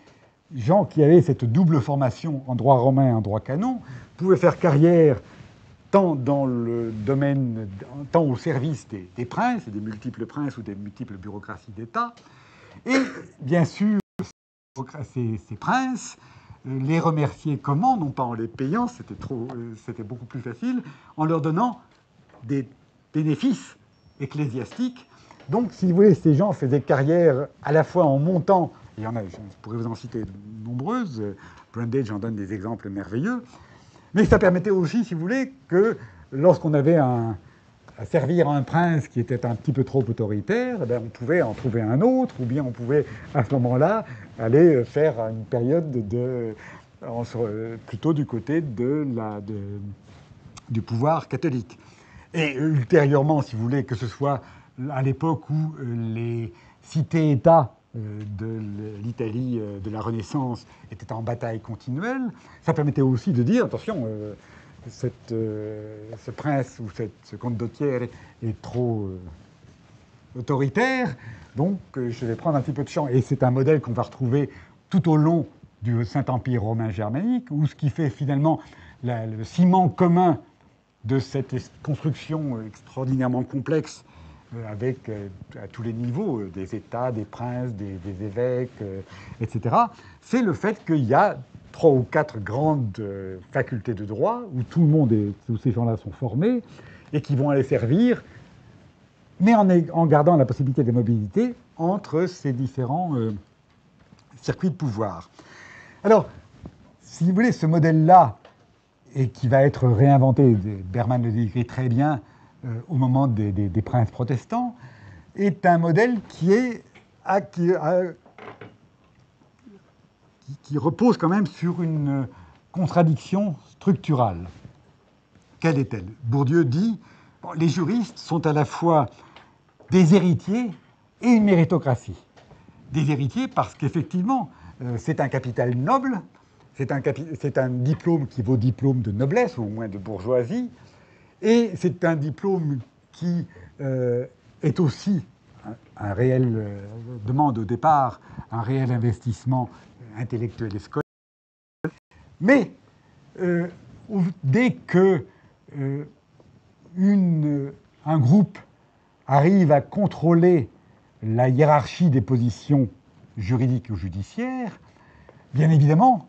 gens qui avaient cette double formation en droit romain et en droit canon pouvaient faire carrière tant dans le domaine, tant au service des princes, et des multiples princes ou des multiples bureaucraties d'État, et bien sûr, ces princes, les remercier comment? Non pas en les payant, c'était beaucoup plus facile, en leur donnant des bénéfices ecclésiastiques. Donc, si vous voulez, ces gens faisaient carrière à la fois en montant, et je pourrais vous en citer de nombreuses, Brundage en donne des exemples merveilleux, mais ça permettait aussi, si vous voulez, que lorsqu'on avait à servir un prince qui était un petit peu trop autoritaire, ben on pouvait en trouver un autre, ou bien on pouvait, à ce moment-là, aller faire une période plutôt du côté du pouvoir catholique. Et ultérieurement, si vous voulez, que ce soit à l'époque où les cités-États de l'Italie de la Renaissance était en bataille continuelle. Ça permettait aussi de dire, attention, ce prince ou ce comte d'Ottière est trop autoritaire, donc je vais prendre un petit peu de champ. Et c'est un modèle qu'on va retrouver tout au long du Saint-Empire romain germanique, où ce qui fait finalement le ciment commun de cette construction extraordinairement complexe, avec à tous les niveaux, des États, des princes, des évêques, etc., c'est le fait qu'il y a 3 ou 4 grandes facultés de droit, où tout le monde, tous ces gens-là sont formés, et qui vont aller servir, mais en gardant la possibilité de mobilité entre ces différents circuits de pouvoir. Alors, si vous voulez, ce modèle-là, et qui va être réinventé, Berman le décrit très bien au moment des princes protestants, est un modèle qui repose quand même sur une contradiction structurale. Quelle est-elle? Bourdieu dit bon, les juristes sont à la fois des héritiers et une méritocratie. Des héritiers parce qu'effectivement, c'est un capital noble, c'est un diplôme qui vaut diplôme de noblesse, ou au moins de bourgeoisie, et c'est un diplôme qui est aussi un réel, demande au départ un réel investissement intellectuel et scolaire. Mais dès que un groupe arrive à contrôler la hiérarchie des positions juridiques ou judiciaires, bien évidemment,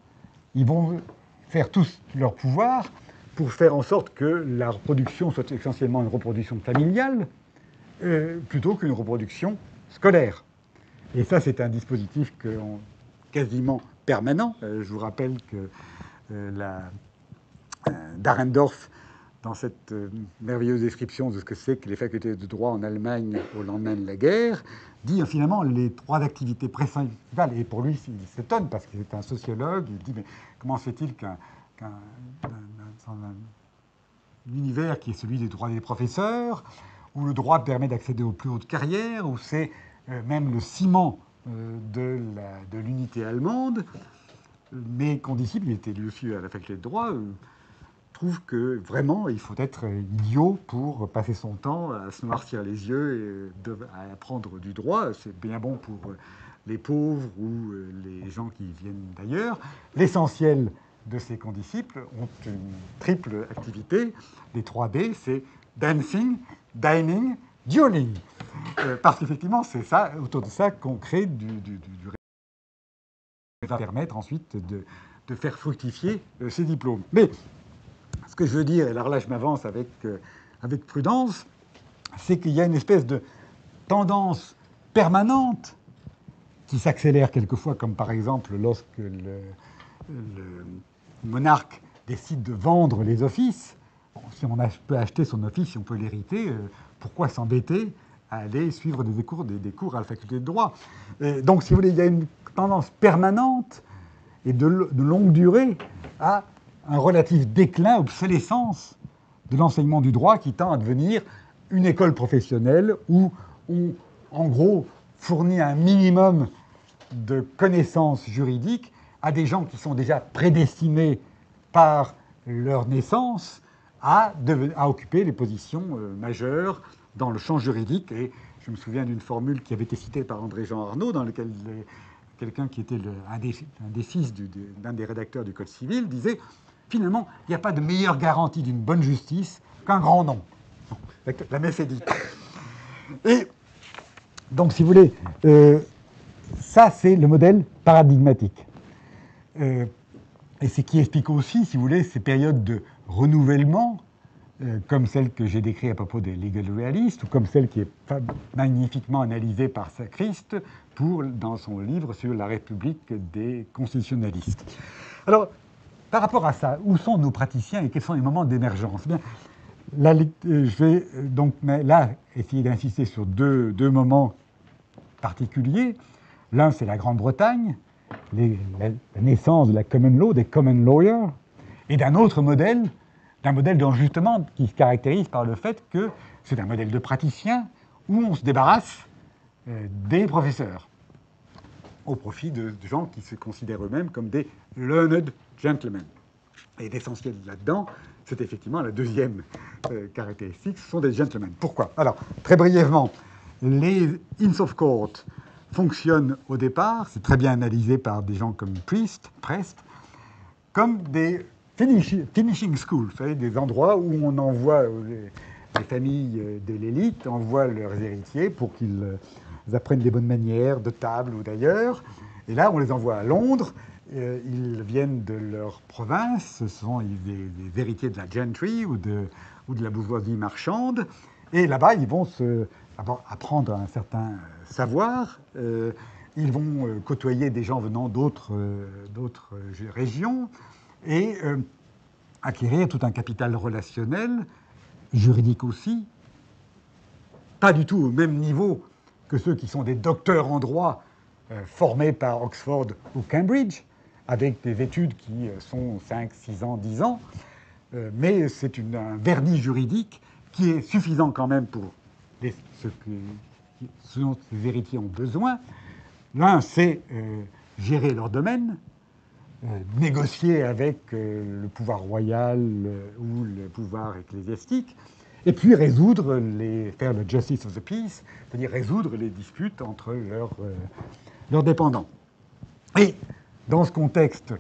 ils vont faire tous leur pouvoir pour faire en sorte que la reproduction soit essentiellement une reproduction familiale plutôt qu'une reproduction scolaire. Et ça, c'est un dispositif quasiment permanent. Je vous rappelle que Dahrendorf, dans cette merveilleuse description de ce que c'est que les facultés de droit en Allemagne au lendemain de la guerre, dit finalement les 3 activités principales. Et pour lui, il s'étonne parce qu'il est un sociologue. Il dit mais comment se fait-il qu'un univers qui est celui des droits des professeurs, où le droit permet d'accéder aux plus hautes carrières, où c'est même le ciment de l'unité allemande, mais qu'on disciple, il était lui aussi à la faculté de droit, trouve que vraiment il faut être idiot pour passer son temps à se noircir les yeux et à apprendre du droit. C'est bien bon pour les pauvres ou les gens qui viennent d'ailleurs. L'essentiel de ces condisciples ont une triple activité. Les 3 D, c'est dancing, dining, dueling. Parce qu'effectivement, c'est ça, autour de ça qu'on crée du va permettre ensuite de faire fructifier ces diplômes. Mais ce que je veux dire, et alors là je m'avance avec prudence, c'est qu'il y a une espèce de tendance permanente qui s'accélère quelquefois, comme par exemple lorsque le monarque décide de vendre les offices. Bon, si on peut acheter son office, si on peut l'hériter, pourquoi s'embêter à aller suivre des cours à la faculté de droit? Donc, si vous voulez, il y a une tendance permanente et de longue durée à un relatif déclin, obsolescence de l'enseignement du droit qui tend à devenir une école professionnelle où on, en gros, fournit un minimum de connaissances juridiques à des gens qui sont déjà prédestinés par leur naissance à occuper les positions majeures dans le champ juridique. Et je me souviens d'une formule qui avait été citée par André-Jean Arnaud, dans laquelle quelqu'un qui était un des fils d'un des rédacteurs du Code civil disait « Finalement, il n'y a pas de meilleure garantie d'une bonne justice qu'un grand nom. » La messe est dite. Et donc, si vous voulez, ça, c'est le modèle paradigmatique. Et c'est qui explique aussi, si vous voulez, ces périodes de renouvellement, comme celle que j'ai décrite à propos des legal realistes, ou comme celle qui est magnifiquement analysée par Sacriste dans son livre sur la République des constitutionnalistes. Alors, par rapport à ça, où sont nos praticiens et quels sont les moments d'émergence? Bien, je vais donc là essayer d'insister sur deux moments particuliers. L'un, c'est la Grande-Bretagne, la naissance de la common law, des common lawyers, et d'un autre modèle, dont justement qui se caractérise par le fait que c'est un modèle de praticien où on se débarrasse des professeurs. au profit de gens qui se considèrent eux-mêmes comme des learned gentlemen. Et l'essentiel là-dedans, c'est effectivement la deuxième caractéristique, ce sont des gentlemen. Pourquoi? Alors, très brièvement, les Inns of Court fonctionnent au départ, c'est très bien analysé par des gens comme Prest, comme des finishing schools, vous savez, des endroits où on envoie les familles de l'élite, envoient leurs héritiers pour qu'ils apprennent les bonnes manières de table ou d'ailleurs. Et là, on les envoie à Londres. Ils viennent de leur province, ce sont des héritiers de la gentry ou de la bourgeoisie marchande. Et là-bas, ils vont apprendre un certain savoir. Ils vont côtoyer des gens venant d'autres régions et acquérir tout un capital relationnel, juridique aussi, pas du tout au même niveau que ceux qui sont des docteurs en droit formés par Oxford ou Cambridge, avec des études qui sont 5, 6 ans, 10 ans, mais c'est un vernis juridique qui est suffisant quand même pour ce dont les héritiers ont besoin. L'un, c'est gérer leur domaine, négocier avec le pouvoir royal ou le pouvoir ecclésiastique, et puis faire le justice of the peace, c'est-à-dire résoudre les disputes entre leurs dépendants. Et dans ce contexte,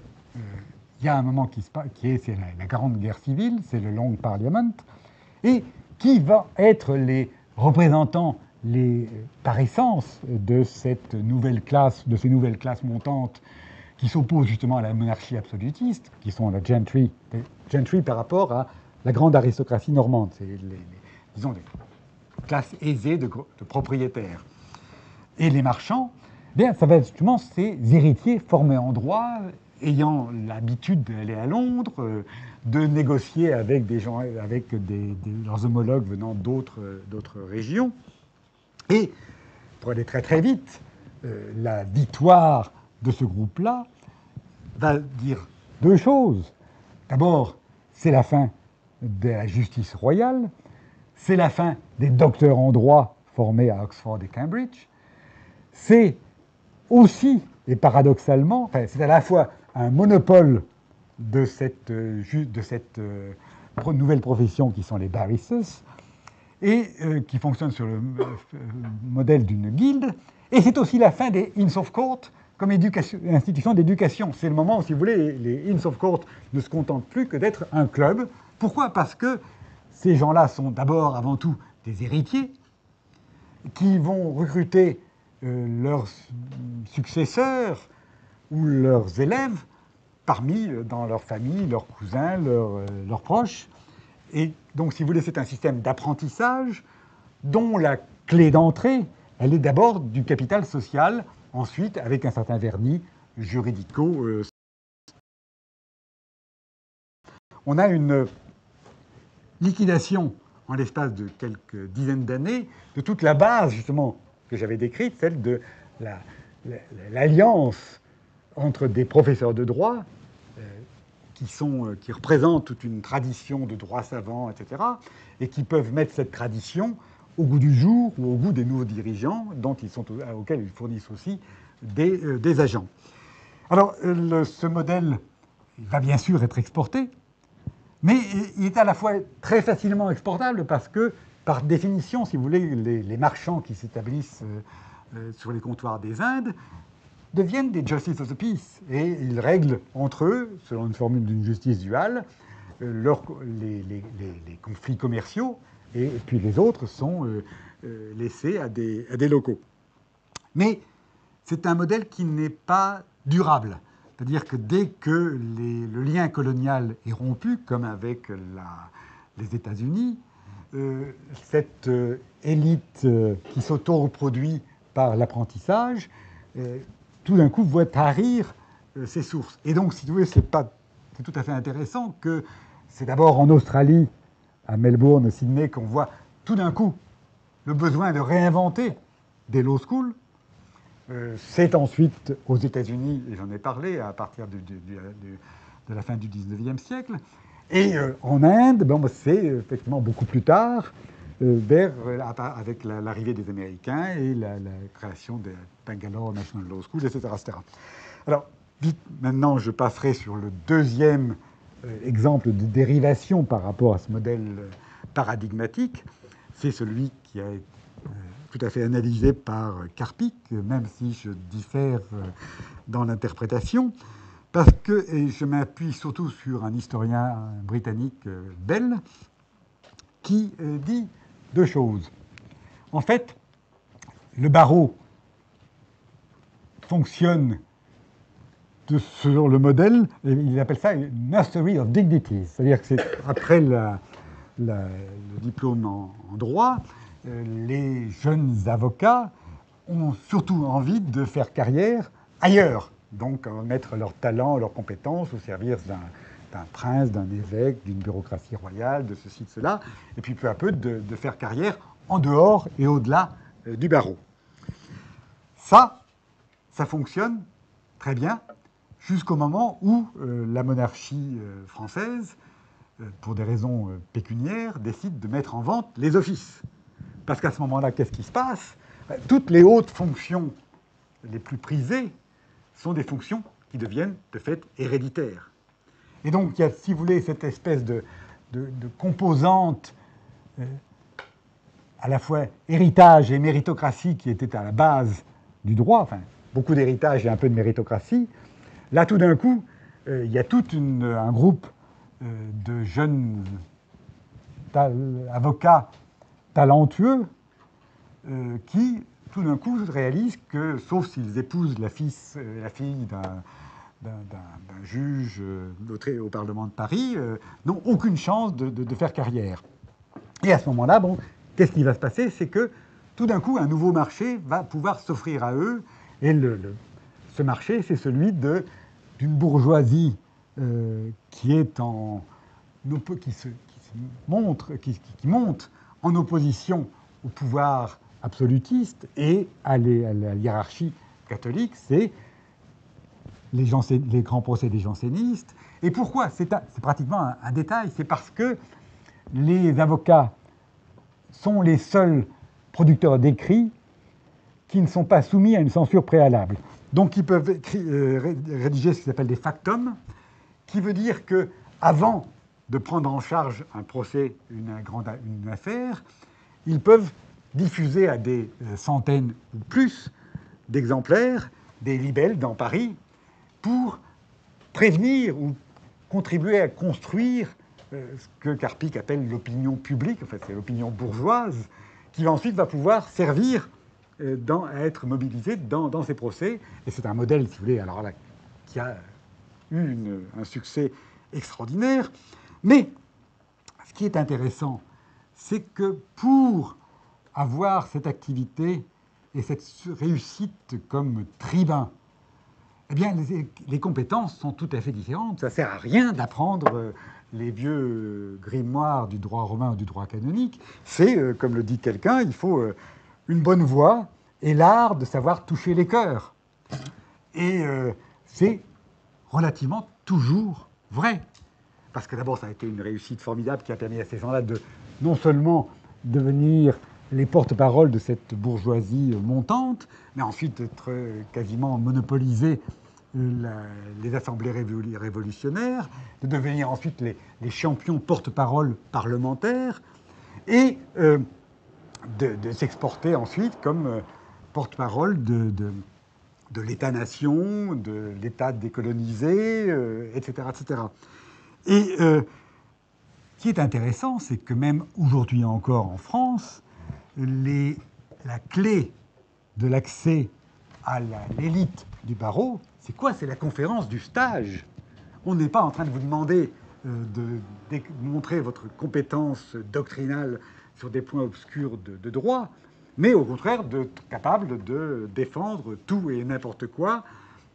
il y a un moment c'est la Grande Guerre civile, c'est le Long Parliament, et qui va être les représentants, par essence, de cette nouvelle classe, de ces nouvelles classes montantes qui s'opposent justement à la monarchie absolutiste, qui sont la gentry par rapport à la grande aristocratie normande, c'est disons les classes aisées de propriétaires. Et les marchands, bien, ça va être justement ces héritiers formés en droit, ayant l'habitude d'aller à Londres, de négocier avec des gens, avec leurs homologues venant d'autres régions. Et pour aller très très vite, la victoire de ce groupe-là va dire deux choses. D'abord, c'est la fin de la justice royale, c'est la fin des docteurs en droit formés à Oxford et Cambridge, c'est aussi, et paradoxalement, c'est à la fois un monopole de cette nouvelle profession qui sont les barristers, et qui fonctionne sur le modèle d'une guilde, et c'est aussi la fin des Inns of Court comme institution d'éducation. C'est le moment où, si vous voulez, les Inns of Court ne se contentent plus que d'être un club. Pourquoi? Parce que ces gens-là sont d'abord, avant tout, des héritiers qui vont recruter leurs successeurs ou leurs élèves dans leur famille, leurs cousins, leurs proches. Et donc, si vous voulez, c'est un système d'apprentissage dont la clé d'entrée, elle est d'abord du capital social, ensuite avec un certain vernis juridico. On a une liquidation en l'espace de quelques dizaines d'années de toute la base, justement, que j'avais décrite, celle de l'alliance entre des professeurs de droit qui représentent toute une tradition de droit savant, etc., et qui peuvent mettre cette tradition au goût du jour ou au goût des nouveaux dirigeants auxquels ils fournissent aussi des agents. Alors, ce modèle va bien sûr être exporté, mais il est à la fois très facilement exportable parce que, par définition, si vous voulez, les marchands qui s'établissent sur les comptoirs des Indes deviennent des justice of the peace et ils règlent entre eux, selon une formule d'une justice duale, les conflits commerciaux et puis les autres sont laissés à des locaux. Mais c'est un modèle qui n'est pas durable. C'est-à-dire que dès que le lien colonial est rompu, comme avec les États-Unis, cette élite qui s'auto-reproduit par l'apprentissage, tout d'un coup voit tarir ses sources. Et donc, si vous voulez, c'est tout à fait intéressant que c'est d'abord en Australie, à Melbourne, au Sydney, qu'on voit tout d'un coup le besoin de réinventer des law schools. C'est ensuite aux États-Unis, et j'en ai parlé, à partir de la fin du 19e siècle. Et en Inde, c'est effectivement beaucoup plus tard, avec l'arrivée des Américains et la création de Bangalore National Law School, etc., etc. Alors, vite, maintenant, je passerai sur le deuxième exemple de dérivation par rapport à ce modèle paradigmatique. C'est celui qui a été tout à fait analysé par Karpik, même si je diffère dans l'interprétation, parce que, et je m'appuie surtout sur un historien britannique, Bell, qui dit deux choses. En fait, le barreau fonctionne sur le modèle, il appelle ça une nursery of dignities, c'est-à-dire que c'est après le diplôme en droit, les jeunes avocats ont surtout envie de faire carrière ailleurs, donc mettre leur talent, leurs compétences au service d'un prince, d'un évêque, d'une bureaucratie royale, de ceci, de cela, et puis peu à peu de faire carrière en dehors et au-delà du barreau. Ça fonctionne très bien jusqu'au moment où la monarchie française, pour des raisons pécuniaires, décide de mettre en vente les offices. Parce qu'à ce moment-là, qu'est-ce qui se passe? Toutes les hautes fonctions les plus prisées sont des fonctions qui deviennent de fait héréditaires. Et donc, il y a, si vous voulez, cette espèce de composante à la fois héritage et méritocratie qui était à la base du droit, enfin, beaucoup d'héritage et un peu de méritocratie. Là, tout d'un coup, il y a tout un groupe de jeunes avocats talentueux qui, tout d'un coup, réalisent que, sauf s'ils épousent la fille d'un juge noté au Parlement de Paris, n'ont aucune chance de faire carrière. Et à ce moment-là, bon, qu'est-ce qui va se passer? C'est que, tout d'un coup, un nouveau marché va pouvoir s'offrir à eux. Et ce marché, c'est celui d'une bourgeoisie qui est qui monte en opposition au pouvoir absolutiste et à la hiérarchie catholique. C'est les grands procès des jansénistes. Et pourquoi? C'est pratiquement un détail. C'est parce que les avocats sont les seuls producteurs d'écrits qui ne sont pas soumis à une censure préalable. Donc, ils peuvent rédiger ce qui s'appelle des factums, qui veut dire que, avant de prendre en charge un procès, une affaire, ils peuvent diffuser à des centaines ou plus d'exemplaires des libelles dans Paris pour prévenir ou contribuer à construire ce que Karpik appelle l'opinion publique, en fait c'est l'opinion bourgeoise, qui ensuite va pouvoir servir à être mobilisée dans ces procès. Et c'est un modèle, si vous voulez, alors là, qui a eu un succès extraordinaire. Mais ce qui est intéressant, c'est que pour avoir cette activité et cette réussite comme tribun, eh bien, les compétences sont tout à fait différentes. Ça ne sert à rien d'apprendre les vieux grimoires du droit romain ou du droit canonique. C'est, comme le dit quelqu'un, il faut une bonne voix et l'art de savoir toucher les cœurs. Et c'est relativement toujours vrai. Parce que d'abord, ça a été une réussite formidable qui a permis à ces gens-là de non seulement devenir les porte-parole de cette bourgeoisie montante, mais ensuite d'être quasiment monopolisés les assemblées révolutionnaires, de devenir ensuite les champions porte-parole parlementaires, et de s'exporter ensuite comme porte-parole de l'État-nation, de l'État décolonisé, etc., etc. Et ce qui est intéressant, c'est que même aujourd'hui encore en France, la clé de l'accès à l'élite du barreau, c'est quoi? C'est la conférence du stage. On n'est pas en train de vous demander de montrer votre compétence doctrinale sur des points obscurs de droit, mais au contraire d'être capable de défendre tout et n'importe quoi.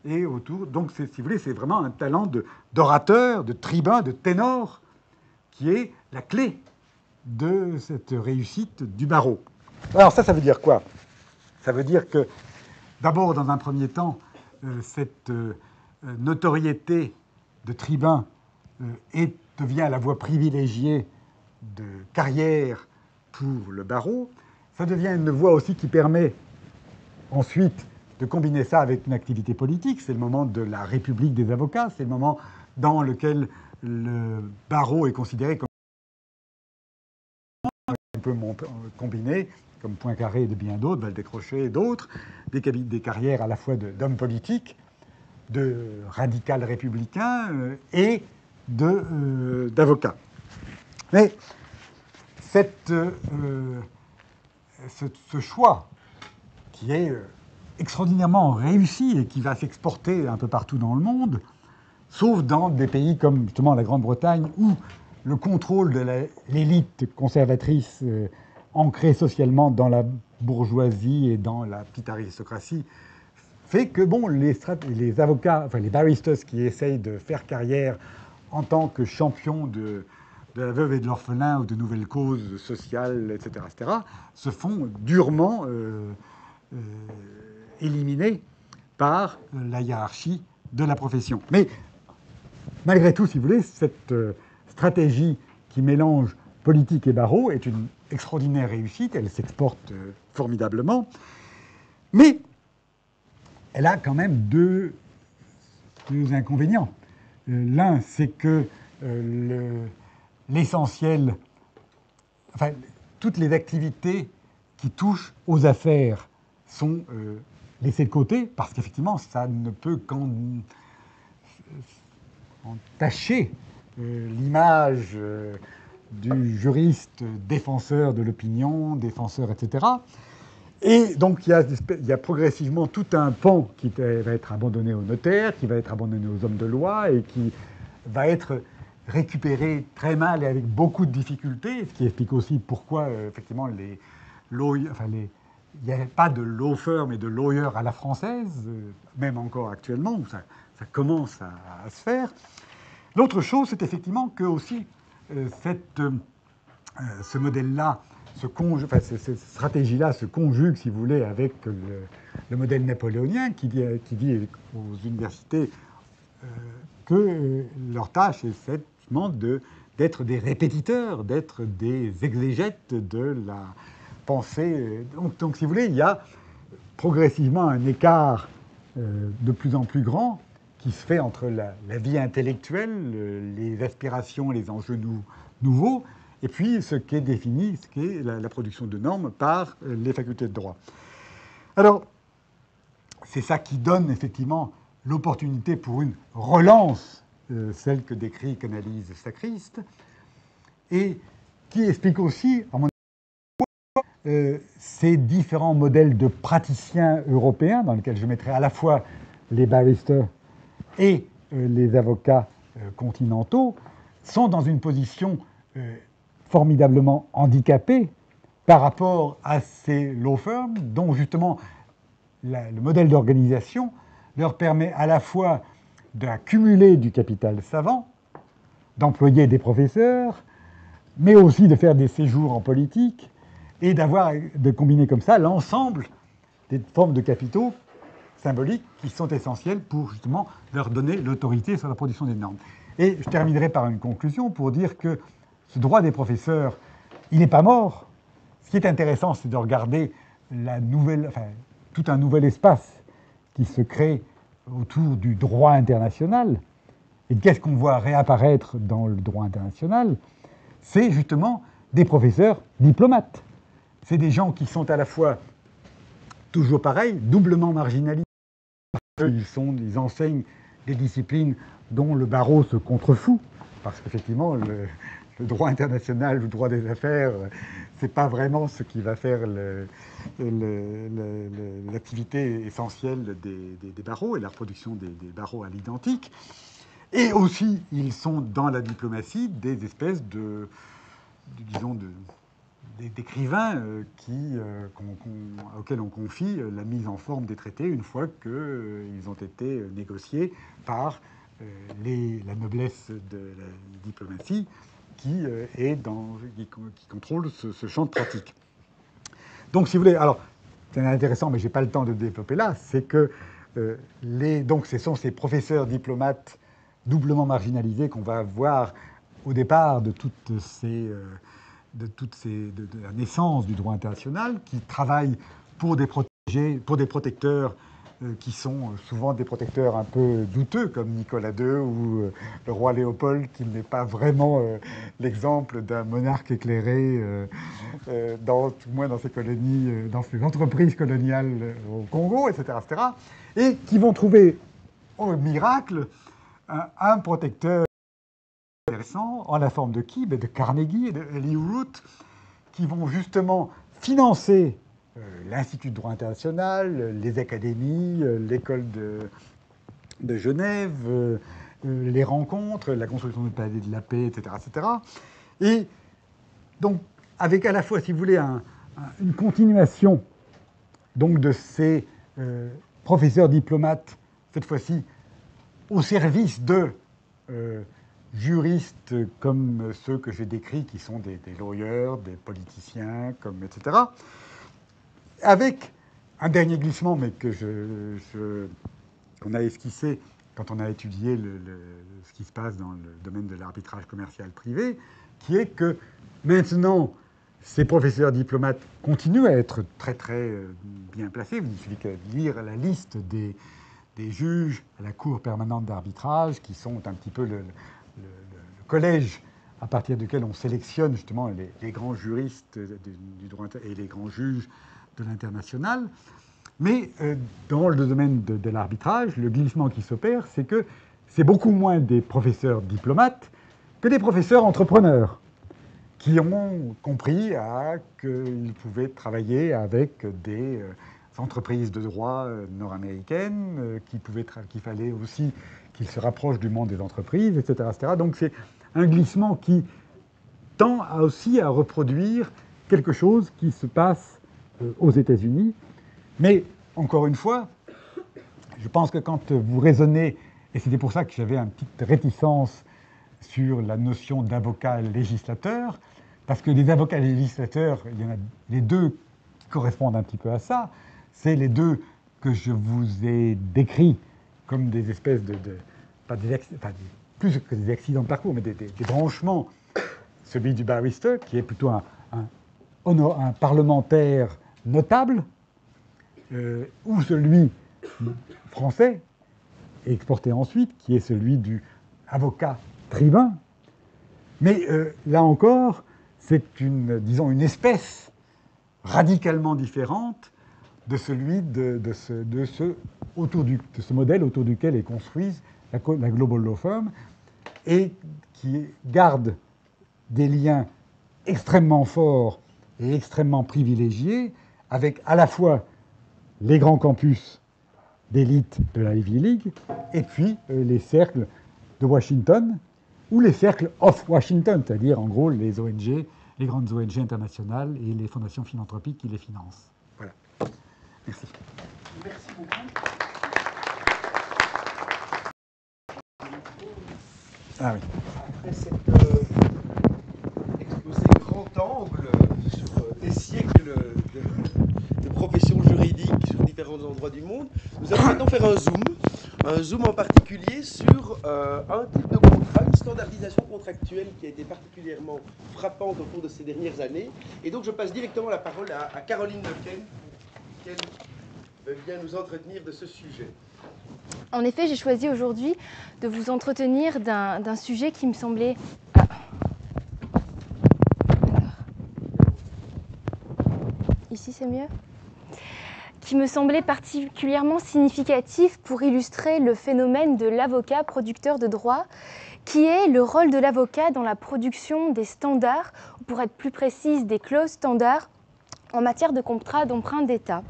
Et autour, donc, si vous voulez, c'est vraiment un talent d'orateur, de tribun, de ténor, qui est la clé de cette réussite du barreau. Alors ça veut dire quoi? Ça veut dire que, d'abord, dans un premier temps, cette notoriété de tribun devient la voie privilégiée de carrière pour le barreau. Ça devient une voie aussi qui permet ensuite de combiner ça avec une activité politique. C'est le moment de la République des avocats, c'est le moment dans lequel le barreau est considéré comme... On peut combiner, comme Poincaré et de bien d'autres, Val-des-Crochet et d'autres, des carrières à la fois d'hommes politiques, de radical républicain et d'avocat. Mais ce choix, qui est extraordinairement réussi et qui va s'exporter un peu partout dans le monde, sauf dans des pays comme justement la Grande-Bretagne, où le contrôle de l'élite conservatrice ancrée socialement dans la bourgeoisie et dans la petite aristocratie fait que bon, les avocats, enfin les barristers qui essayent de faire carrière en tant que champions de la veuve et de l'orphelin ou de nouvelles causes sociales, etc., se font durement éliminés par la hiérarchie de la profession. Mais malgré tout, si vous voulez, cette stratégie qui mélange politique et barreau est une extraordinaire réussite. Elle s'exporte formidablement. Mais elle a quand même deux inconvénients. L'un, c'est que l'essentiel, enfin, toutes les activités qui touchent aux affaires sont laissées de côté, parce qu'effectivement, ça ne peut entacher l'image du juriste défenseur de l'opinion, défenseur, etc. Et donc, il y a progressivement tout un pan qui va être abandonné aux notaires, qui va être abandonné aux hommes de loi et qui va être récupéré très mal et avec beaucoup de difficultés, ce qui explique aussi pourquoi, effectivement, il n'y avait pas de law firm et de lawyer à la française, même encore actuellement, où ça commence à se faire. L'autre chose, c'est effectivement que aussi ce modèle-là, cette stratégie-là se conjugue, si vous voulez, avec le modèle napoléonien qui dit aux universités que leur tâche est effectivement d'être des répétiteurs, d'être des exégètes de la pensée. Donc, si vous voulez, il y a progressivement un écart de plus en plus grand qui se fait entre la vie intellectuelle, les aspirations, les enjeux nouveaux, et puis ce qui est défini, ce qui est la production de normes par les facultés de droit. Alors, c'est ça qui donne effectivement l'opportunité pour une relance, celle que décrit, qu'analyse Sacriste, et qui explique aussi, à mon avis, ces différents modèles de praticiens européens, dans lesquels je mettrai à la fois les barristers et les avocats continentaux, sont dans une position formidablement handicapée par rapport à ces law firms, dont justement le modèle d'organisation leur permet à la fois d'accumuler du capital savant, d'employer des professeurs, mais aussi de faire des séjours en politique et de combiner comme ça l'ensemble des formes de capitaux symboliques qui sont essentielles pour justement leur donner l'autorité sur la production des normes. Et je terminerai par une conclusion pour dire que ce droit des professeurs, il n'est pas mort. Ce qui est intéressant, c'est de regarder tout un nouvel espace qui se crée autour du droit international. Et qu'est-ce qu'on voit réapparaître dans le droit international? C'est justement des professeurs diplomates. C'est des gens qui sont à la fois, toujours pareil, doublement marginalisés. Ils enseignent des disciplines dont le barreau se contrefout, parce qu'effectivement, le droit international, le droit des affaires, c'est pas vraiment ce qui va faire l'activité essentielle des barreaux et la reproduction des barreaux à l'identique. Et aussi, ils sont dans la diplomatie des espèces d'écrivains auxquels on confie la mise en forme des traités une fois qu'ils ont été négociés par la noblesse de la diplomatie qui contrôle ce champ de pratique. Donc, si vous voulez, alors, c'est intéressant, mais je n'ai pas le temps de développer là, c'est que donc, ce sont ces professeurs diplomates doublement marginalisés qu'on va voir au départ de toutes ces de la naissance du droit international, qui travaillent pour des protecteurs qui sont souvent des protecteurs un peu douteux, comme Nicolas II ou le roi Léopold, qui n'est pas vraiment l'exemple d'un monarque éclairé, tout moins dans ses colonies, dans ses entreprises coloniales au Congo, etc., etc., et qui vont trouver, au miracle, un protecteur intéressant, en la forme de qui? De Carnegie et de Elihu Root, qui vont justement financer l'Institut de droit international, les académies, l'école de Genève, les rencontres, la construction du palais de la paix, etc., etc. Et donc, avec à la fois, si vous voulez, une continuation donc, de ces professeurs diplomates, cette fois-ci, au service de juristes comme ceux que j'ai décrits, qui sont des lawyers, des politiciens, etc., avec un dernier glissement, mais qu'on a esquissé quand on a étudié ce qui se passe dans le domaine de l'arbitrage commercial privé, qui est que maintenant, ces professeurs diplomates continuent à être très très bien placés. Il suffit que de lire la liste des juges à la Cour permanente d'arbitrage, qui sont un petit peu le collège à partir duquel on sélectionne justement les grands juristes du droit et les grands juges de l'international. Mais dans le domaine de l'arbitrage, le glissement qui s'opère, c'est que c'est beaucoup moins des professeurs diplomates que des professeurs entrepreneurs qui ont compris qu'ils pouvaient travailler avec des entreprises de droit nord-américaines, qu'il fallait aussi qu'ils se rapprochent du monde des entreprises, etc., etc. Donc c'est un glissement qui tend aussi à reproduire quelque chose qui se passe aux États-Unis. Mais, encore une fois, je pense que quand vous raisonnez, et c'était pour ça que j'avais une petite réticence sur la notion d'avocat législateur, parce que les avocats législateurs, il y en a les deux qui correspondent un petit peu à ça, c'est les deux que je vous ai décrits comme des espèces plus que des accidents de parcours, mais des branchements. Celui du barrister, qui est plutôt un parlementaire notable, ou celui français, exporté ensuite, qui est celui du avocat tribun. Mais là encore, c'est une espèce radicalement différente de celui de ce modèle autour duquel est construite la Global Law Firm, et qui garde des liens extrêmement forts et extrêmement privilégiés avec à la fois les grands campus d'élite de la Ivy League et puis les cercles de Washington ou les cercles off Washington, c'est-à-dire en gros les ONG, les grandes ONG internationales et les fondations philanthropiques qui les financent. Voilà. Merci. Merci beaucoup. Ah oui. Après cet exposé grand angle sur des siècles de professions juridiques sur différents endroits du monde, nous allons maintenant faire un zoom en particulier sur un type de contrat, une standardisation contractuelle qui a été particulièrement frappante au cours de ces dernières années. Et donc je passe directement la parole à Caroline Lequesne, qui vient nous entretenir de ce sujet. En effet, j'ai choisi aujourd'hui de vous entretenir d'un sujet qui me semblait... Ici, c'est mieux ? Qui me semblait particulièrement significatif pour illustrer le phénomène de l'avocat producteur de droit, qui est le rôle de l'avocat dans la production des standards, ou pour être plus précise, des clauses standards en matière de contrat d'emprunt d'État.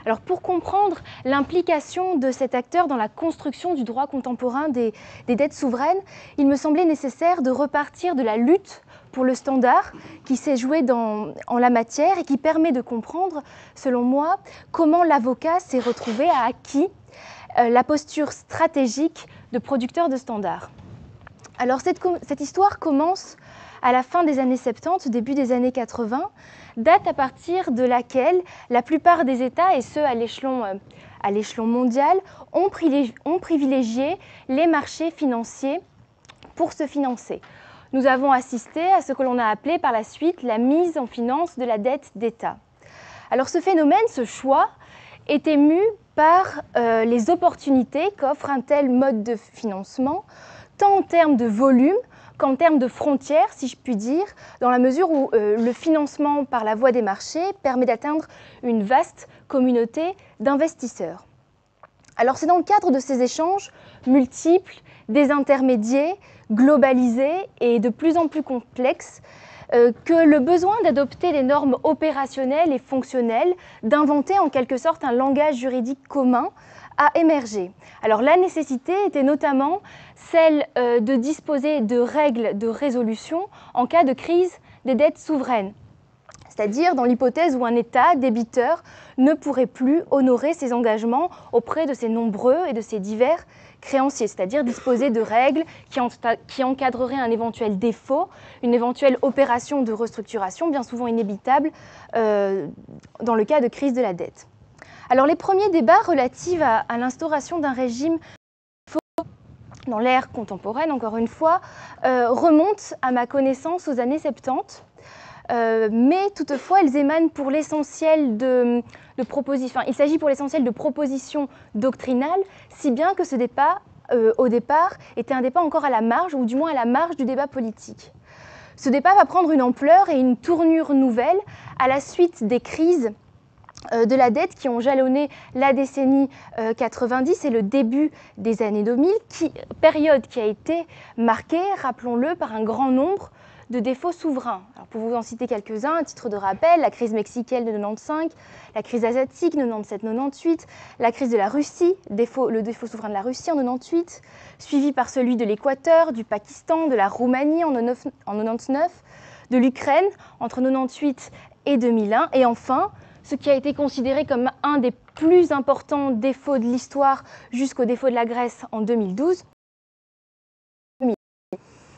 Alors pour comprendre l'implication de cet acteur dans la construction du droit contemporain des dettes souveraines, il me semblait nécessaire de repartir de la lutte pour le standard qui s'est jouée en la matière et qui permet de comprendre, selon moi, comment l'avocat s'est retrouvé à acquis la posture stratégique de producteur de standards. Alors cette histoire commence à la fin des années 70, début des années 80, date à partir de laquelle la plupart des États, et ceux à l'échelon mondial, ont privilégié les marchés financiers pour se financer. nous avons assisté à ce que l'on a appelé par la suite la mise en finance de la dette d'État. Alors ce phénomène, ce choix, est ému par les opportunités qu'offre un tel mode de financement, tant en termes de volume qu'en termes de frontières, si je puis dire, dans la mesure où le financement par la voie des marchés permet d'atteindre une vaste communauté d'investisseurs. Alors c'est dans le cadre de ces échanges multiples, désintermédiés, globalisés et de plus en plus complexes que le besoin d'adopter des normes opérationnelles et fonctionnelles, d'inventer en quelque sorte un langage juridique commun, a émergé. Alors la nécessité était notamment celle de disposer de règles de résolution en cas de crise des dettes souveraines, c'est-à-dire dans l'hypothèse où un État débiteur ne pourrait plus honorer ses engagements auprès de ses nombreux et de ses divers créanciers, c'est-à-dire disposer de règles qui encadreraient un éventuel défaut, une éventuelle opération de restructuration, bien souvent inévitable dans le cas de crise de la dette. Alors les premiers débats relatifs à l'instauration d'un régime dans l'ère contemporaine, encore une fois, remontent à ma connaissance aux années 70. Mais toutefois, elles émanent pour l'essentiel de propositions. Il s'agit pour l'essentiel de propositions doctrinales, si bien que ce débat, au départ, était un débat encore à la marge, ou du moins à la marge du débat politique. Ce débat va prendre une ampleur et une tournure nouvelle à la suite des crises de la dette qui ont jalonné la décennie 90 et le début des années 2000, période qui a été marquée, rappelons-le, par un grand nombre de défauts souverains. Alors pour vous en citer quelques-uns, à titre de rappel, la crise mexicaine de 95, la crise asiatique 97-98, la crise de la Russie, le défaut souverain de la Russie en 98, suivi par celui de l'Équateur, du Pakistan, de la Roumanie en 99, de l'Ukraine entre 98 et 2001, et enfin, ce qui a été considéré comme un des plus importants défauts de l'histoire jusqu'au défaut de la Grèce en 2012.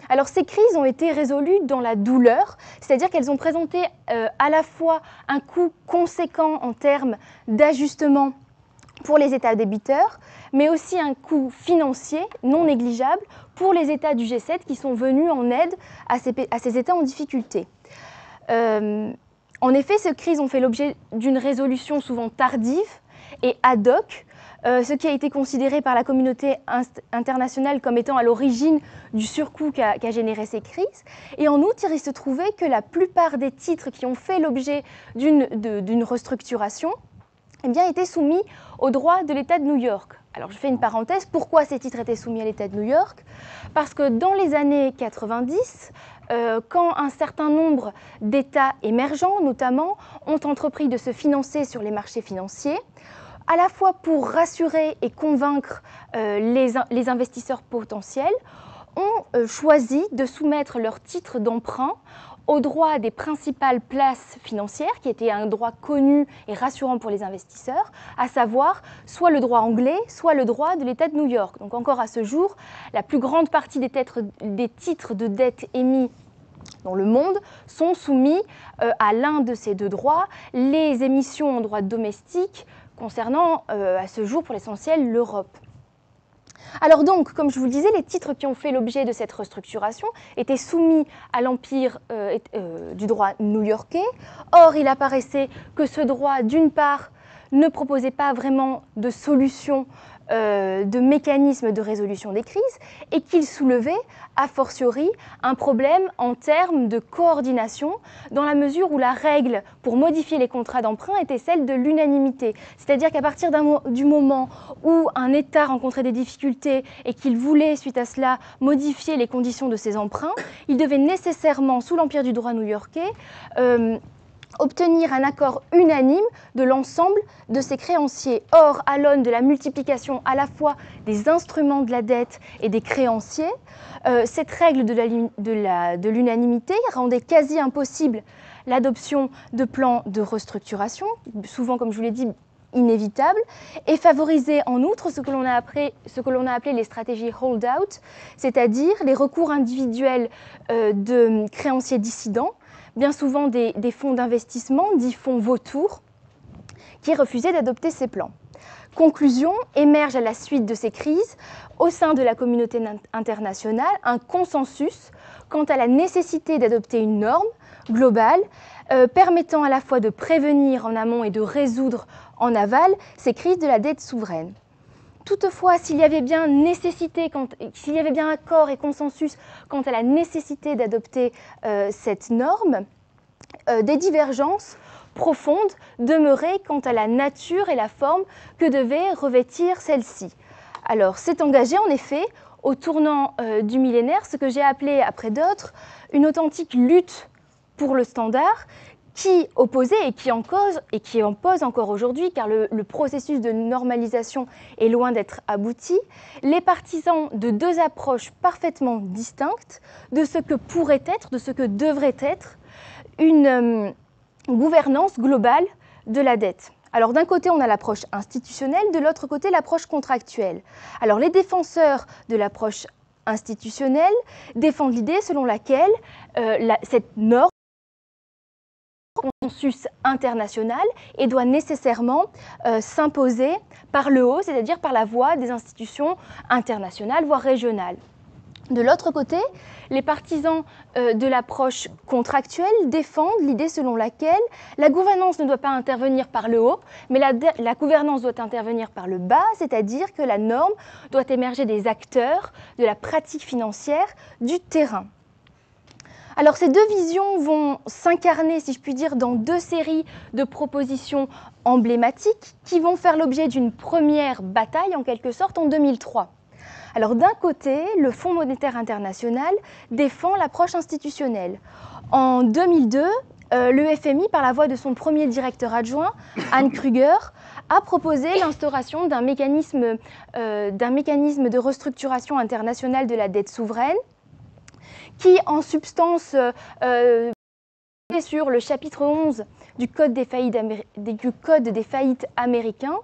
Alors ces crises ont été résolues dans la douleur, c'est-à-dire qu'elles ont présenté à la fois un coût conséquent en termes d'ajustement pour les États débiteurs, mais aussi un coût financier non négligeable pour les États du G7 qui sont venus en aide à ces États en difficulté. En effet, ces crises ont fait l'objet d'une résolution souvent tardive et ad hoc, ce qui a été considéré par la communauté internationale comme étant à l'origine du surcoût qu'a généré ces crises. Et en outre, il se trouvait que la plupart des titres qui ont fait l'objet d'une restructuration eh bien, étaient soumis au droit de l'État de New York. Alors je fais une parenthèse, pourquoi ces titres étaient soumis à l'État de New York? Parce que dans les années 90, quand un certain nombre d'États émergents, notamment, ont entrepris de se financer sur les marchés financiers, à la fois pour rassurer et convaincre les investisseurs potentiels, ont choisi de soumettre leurs titres d'emprunt au droit des principales places financières, qui était un droit connu et rassurant pour les investisseurs, à savoir soit le droit anglais, soit le droit de l'État de New York. Donc encore à ce jour, la plus grande partie des titres de dette émis dans le monde sont soumis à l'un de ces deux droits, les émissions en droit domestique concernant à ce jour pour l'essentiel l'Europe. Alors donc, comme je vous le disais, les titres qui ont fait l'objet de cette restructuration étaient soumis à l'empire du droit new-yorkais. Or, il apparaissait que ce droit, d'une part, ne proposait pas vraiment de solution, de mécanisme de résolution des crises, et qu'il soulevait, a fortiori, un problème en termes de coordination, dans la mesure où la règle pour modifier les contrats d'emprunt était celle de l'unanimité. C'est-à-dire qu'à partir du moment où un État rencontrait des difficultés et qu'il voulait, suite à cela, modifier les conditions de ses emprunts, il devait nécessairement, sous l'empire du droit new-yorkais, obtenir un accord unanime de l'ensemble de ses créanciers. Or, à l'aune de la multiplication à la fois des instruments de la dette et des créanciers, cette règle de l'unanimité rendait quasi impossible l'adoption de plans de restructuration, souvent, comme je vous l'ai dit, inévitables, et favorisait en outre ce que l'on a appelé les stratégies hold-out, c'est-à-dire les recours individuels de créanciers dissidents, bien souvent des fonds d'investissement, dits fonds vautours, qui refusaient d'adopter ces plans. Conclusion, émerge à la suite de ces crises, au sein de la communauté internationale, un consensus quant à la nécessité d'adopter une norme globale permettant à la fois de prévenir en amont et de résoudre en aval ces crises de la dette souveraine. Toutefois, s'il y avait bien accord et consensus quant à la nécessité d'adopter cette norme, des divergences profondes demeuraient quant à la nature et la forme que devait revêtir celle-ci. Alors, c'est engagé en effet au tournant du millénaire ce que j'ai appelé, après d'autres, une authentique lutte pour le standard qui opposait et qui en pose encore aujourd'hui, car le processus de normalisation est loin d'être abouti, les partisans de deux approches parfaitement distinctes de ce que pourrait être, de ce que devrait être une gouvernance globale de la dette. Alors d'un côté, on a l'approche institutionnelle, de l'autre côté, l'approche contractuelle. Alors les défenseurs de l'approche institutionnelle défendent l'idée selon laquelle cette norme consensus international et doit nécessairement s'imposer par le haut, c'est-à-dire par la voie des institutions internationales, voire régionales. De l'autre côté, les partisans de l'approche contractuelle défendent l'idée selon laquelle la gouvernance ne doit pas intervenir par le haut, mais la gouvernance doit intervenir par le bas, c'est-à-dire que la norme doit émerger des acteurs de la pratique financière du terrain. Alors ces deux visions vont s'incarner, si je puis dire, dans deux séries de propositions emblématiques qui vont faire l'objet d'une première bataille, en quelque sorte, en 2003. Alors d'un côté, le Fonds monétaire international défend l'approche institutionnelle. En 2002, le FMI, par la voix de son premier directeur adjoint, Hans Krüger, a proposé l'instauration d'un mécanisme de restructuration internationale de la dette souveraine qui, en substance, sur le chapitre 11 du Code des faillites américain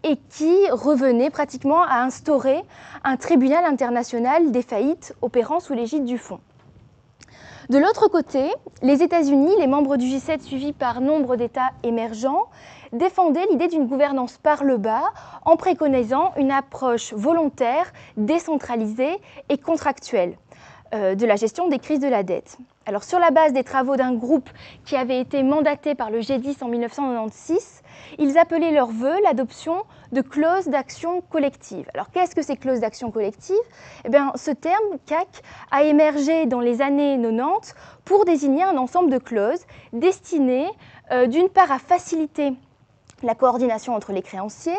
et qui revenait pratiquement à instaurer un tribunal international des faillites opérant sous l'égide du Fonds. De l'autre côté, les États-Unis, les membres du G7 suivis par nombre d'États émergents, défendaient l'idée d'une gouvernance par le bas en préconisant une approche volontaire, décentralisée et contractuelle de la gestion des crises de la dette. Alors, sur la base des travaux d'un groupe qui avait été mandaté par le G10 en 1996, ils appelaient leur vœu l'adoption de clauses d'action collective. Alors, qu'est-ce que ces clauses d'action collective ? Eh bien, ce terme, CAC, a émergé dans les années 90 pour désigner un ensemble de clauses destinées, d'une part, à faciliter la coordination entre les créanciers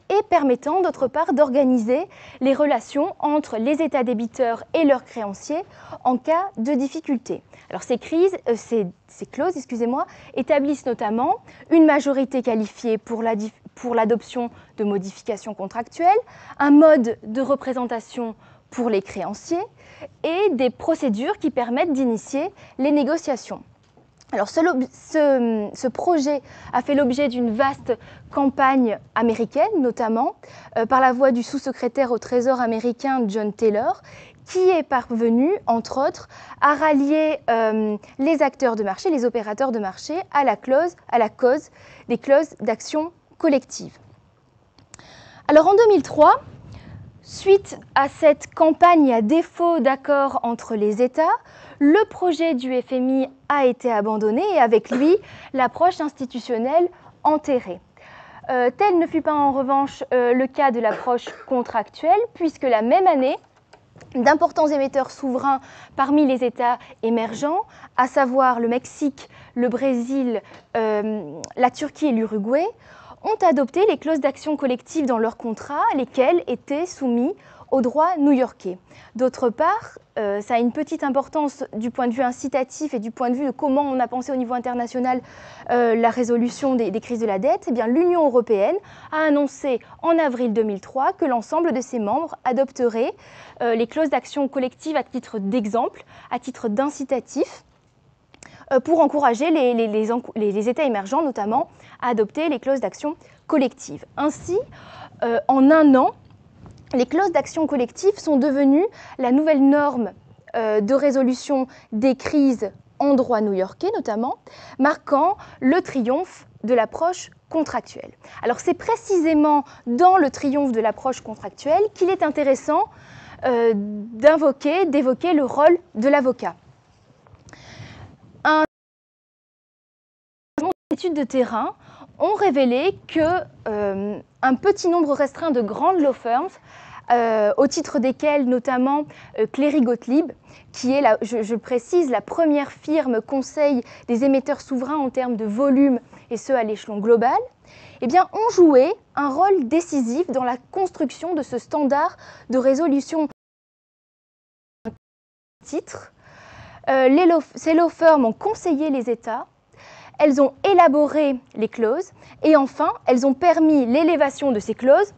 et permettant d'autre part d'organiser les relations entre les États débiteurs et leurs créanciers en cas de difficulté. Alors ces clauses établissent notamment une majorité qualifiée pour l'adoption de modifications contractuelles, un mode de représentation pour les créanciers et des procédures qui permettent d'initier les négociations. Alors ce projet a fait l'objet d'une vaste campagne américaine, notamment par la voix du sous-secrétaire au Trésor américain John Taylor, qui est parvenu, entre autres, à rallier les acteurs de marché, les opérateurs de marché, à la cause des clauses d'action collective. Alors en 2003, suite à cette campagne à défaut d'accord entre les États, le projet du FMI a été abandonné et avec lui, l'approche institutionnelle enterrée. Tel ne fut pas en revanche le cas de l'approche contractuelle, puisque la même année, d'importants émetteurs souverains parmi les États émergents, à savoir le Mexique, le Brésil, la Turquie et l'Uruguay, ont adopté les clauses d'action collective dans leurs contrats, lesquels étaient soumis au droit new-yorkais. D'autre part, ça a une petite importance du point de vue incitatif et du point de vue de comment on a pensé au niveau international la résolution des crises de la dette. Eh bien, l'Union européenne a annoncé en avril 2003 que l'ensemble de ses membres adopteraient les clauses d'action collective à titre d'exemple, à titre d'incitatif, pour encourager les États émergents, notamment, à adopter les clauses d'action collective. Ainsi, en un an, les clauses d'action collective sont devenues la nouvelle norme de résolution des crises en droit new-yorkais, notamment, marquant le triomphe de l'approche contractuelle. Alors, c'est précisément dans le triomphe de l'approche contractuelle qu'il est intéressant d'évoquer le rôle de l'avocat. Des études de terrain ont révélé que un petit nombre restreint de grandes law firms, au titre desquelles notamment Cleary Gottlieb, qui est, je le précise, la première firme conseil des émetteurs souverains en termes de volume, et ce à l'échelon global, eh bien, ont joué un rôle décisif dans la construction de ce standard de résolution titre. Ces law firms ont conseillé les États, elles ont élaboré les clauses et enfin, elles ont permis l'élévation de ces clauses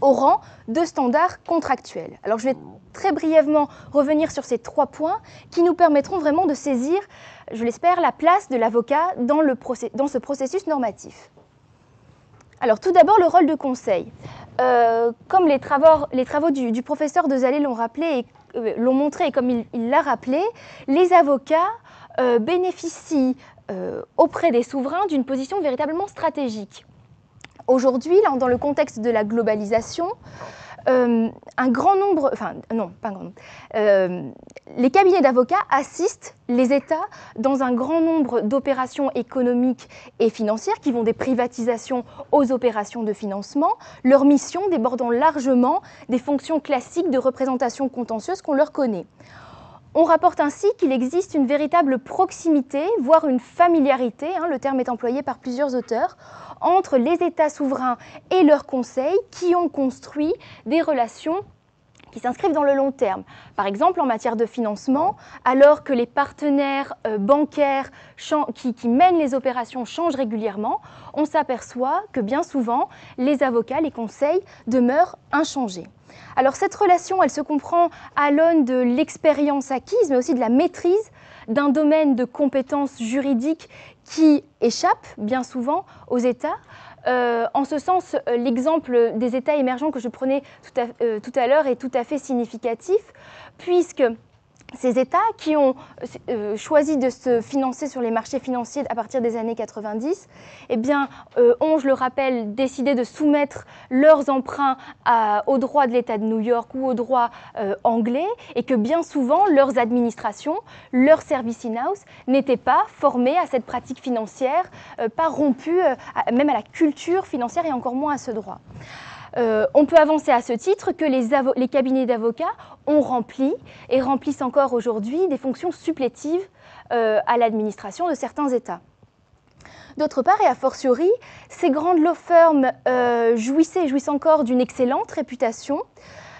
au rang de standards contractuels. Alors, je vais très brièvement revenir sur ces 3 points qui nous permettront vraiment de saisir, je l'espère, la place de l'avocat dans ce processus normatif. Alors, tout d'abord, le rôle de conseil. Comme les travaux du professeur Dezallet l'ont rappelé, l'ont montré et comme il l'a rappelé, les avocats bénéficient auprès des souverains d'une position véritablement stratégique. Aujourd'hui, dans le contexte de la globalisation, les cabinets d'avocats assistent les États dans un grand nombre d'opérations économiques et financières qui vont des privatisations aux opérations de financement, leur mission débordant largement des fonctions classiques de représentation contentieuse qu'on leur connaît. On rapporte ainsi qu'il existe une véritable proximité, voire une familiarité, le terme est employé par plusieurs auteurs, entre les États souverains et leurs conseils qui ont construit des relations qui s'inscrivent dans le long terme. Par exemple, en matière de financement, alors que les partenaires bancaires qui mènent les opérations changent régulièrement, on s'aperçoit que bien souvent, les avocats, les conseils demeurent inchangés. Alors cette relation, elle se comprend à l'aune de l'expérience acquise, mais aussi de la maîtrise d'un domaine de compétences juridiques qui échappe bien souvent aux États. En ce sens, l'exemple des États émergents que je prenais tout à l'heure est tout à fait significatif, puisque ces États qui ont choisi de se financer sur les marchés financiers à partir des années 90, ont, je le rappelle, décidé de soumettre leurs emprunts au droit de l'État de New York ou au droit anglais, et que bien souvent, leurs administrations, leurs services in-house n'étaient pas formés à cette pratique financière, pas rompus même à la culture financière et encore moins à ce droit. On peut avancer à ce titre que les cabinets d'avocats ont rempli et remplissent encore aujourd'hui des fonctions supplétives à l'administration de certains États. D'autre part, et a fortiori, ces grandes law firms jouissent encore d'une excellente réputation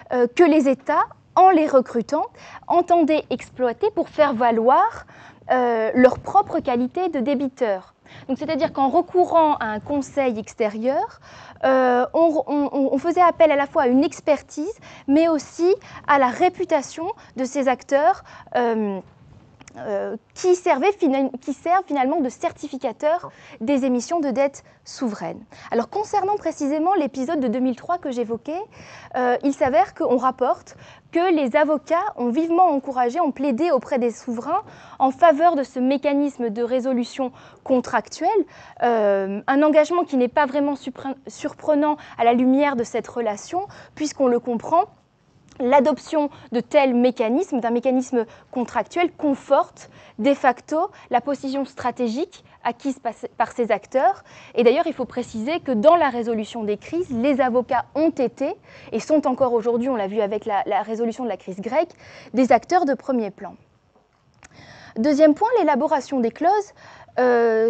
que les États, en les recrutant, entendaient exploiter pour faire valoir leur propre qualité de débiteur. C'est-à-dire qu'en recourant à un conseil extérieur, on faisait appel à la fois à une expertise, mais aussi à la réputation de ces acteurs qui servent finalement de certificateurs des émissions de dette souveraine. Alors concernant précisément l'épisode de 2003 que j'évoquais, il s'avère qu'on rapporte que les avocats ont vivement encouragé, ont plaidé auprès des souverains en faveur de ce mécanisme de résolution contractuelle, un engagement qui n'est pas vraiment surprenant à la lumière de cette relation, puisqu'on le comprend, l'adoption de tels mécanismes, d'un mécanisme contractuel, conforte de facto la position stratégique acquise par ces acteurs. Et d'ailleurs, il faut préciser que dans la résolution des crises, les avocats ont été, et sont encore aujourd'hui, on l'a vu avec la résolution de la crise grecque, des acteurs de premier plan. Deuxième point, l'élaboration des clauses.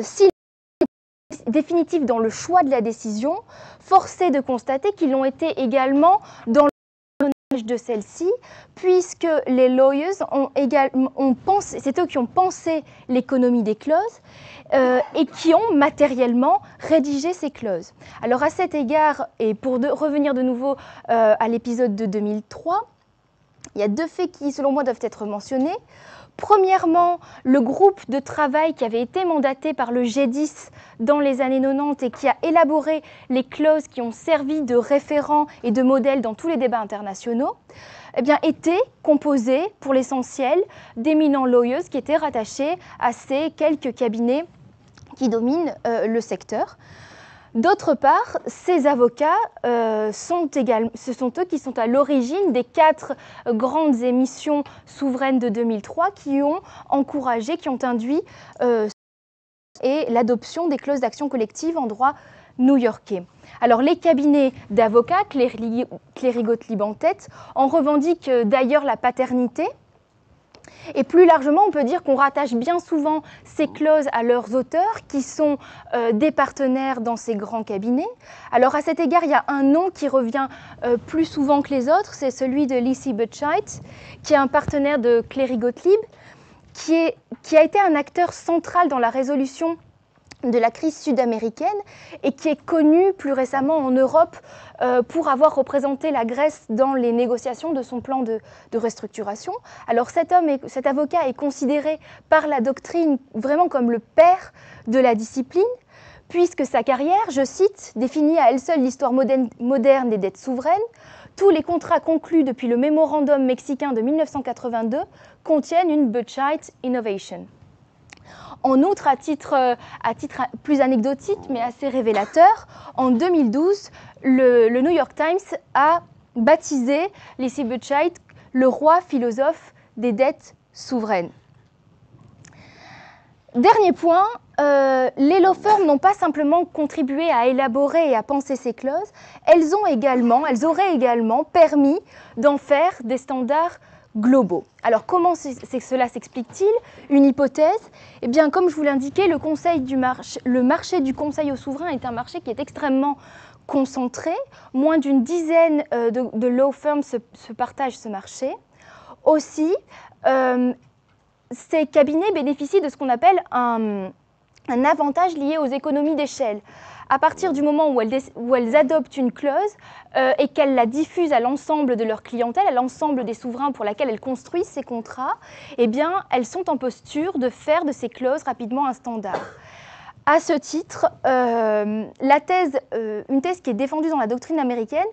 Si définitive dans le choix de la décision, force est de constater qu'ils l'ont été également dans le de celle-ci, puisque les lawyers ont pensé, c'est eux qui ont pensé l'économie des clauses et qui ont matériellement rédigé ces clauses. Alors à cet égard, et pour revenir de nouveau à l'épisode de 2003, il y a 2 faits qui, selon moi, doivent être mentionnés. Premièrement, le groupe de travail qui avait été mandaté par le G10 dans les années 90 et qui a élaboré les clauses qui ont servi de référent et de modèle dans tous les débats internationaux, était composé, pour l'essentiel, d'éminents lawyers qui étaient rattachés à ces quelques cabinets qui dominent le secteur. D'autre part, ces avocats, ce sont eux qui sont à l'origine des 4 grandes émissions souveraines de 2003 qui ont encouragé, qui ont induit l'adoption des clauses d'action collective en droit new-yorkais. Alors les cabinets d'avocats, Cléry Gottlieb en tête, en revendiquent d'ailleurs la paternité. Et plus largement, on peut dire qu'on rattache bien souvent ces clauses à leurs auteurs, qui sont des partenaires dans ces grands cabinets. Alors à cet égard, il y a un nom qui revient plus souvent que les autres, c'est celui de Lizzie Butchite, qui est un partenaire de Cléry Gottlieb, qui a été un acteur central dans la résolution de la crise sud-américaine et qui est connu plus récemment en Europe pour avoir représenté la Grèce dans les négociations de son plan de restructuration. Alors cet avocat est considéré par la doctrine vraiment comme le père de la discipline, puisque sa carrière, je cite, définit à elle seule l'histoire moderne des dettes souveraines. Tous les contrats conclus depuis le mémorandum mexicain de 1982 contiennent une Butchite Innovation. En outre, à titre plus anecdotique, mais assez révélateur, en 2012, le New York Times a baptisé Lizzie Butchite le roi philosophe des dettes souveraines. Dernier point, les law firms n'ont pas simplement contribué à élaborer et à penser ces clauses, elles auraient également permis d'en faire des standards globaux. Alors comment cela s'explique-t-il? Une hypothèse, eh bien comme je vous l'indiquais, le marché du conseil aux souverains est un marché qui est extrêmement concentré. Moins d'une dizaine de law firms se partagent ce marché. Aussi, ces cabinets bénéficient de ce qu'on appelle un avantage lié aux économies d'échelle. À partir du moment où elles adoptent une clause et qu'elles la diffusent à l'ensemble de leur clientèle, à l'ensemble des souverains pour lesquels elles construisent ces contrats, eh bien, elles sont en posture de faire de ces clauses rapidement un standard. À ce titre, une thèse qui est défendue dans la doctrine américaine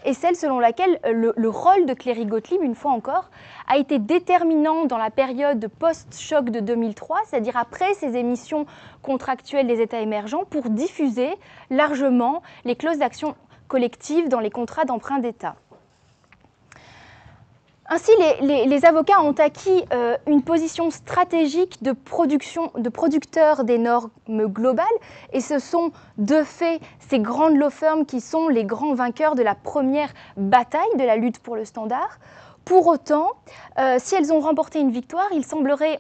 est celle selon laquelle le rôle de Cléry Gottlieb, une fois encore, a été déterminant dans la période post-choc de 2003, c'est-à-dire après ces émissions contractuelles des États émergents, pour diffuser largement les clauses d'action collective dans les contrats d'emprunt d'État. Ainsi, les avocats ont acquis une position stratégique de producteurs des normes globales, et ce sont de fait ces grandes law firms qui sont les grands vainqueurs de la première bataille de la lutte pour le standard. Pour autant, si elles ont remporté une victoire, il serait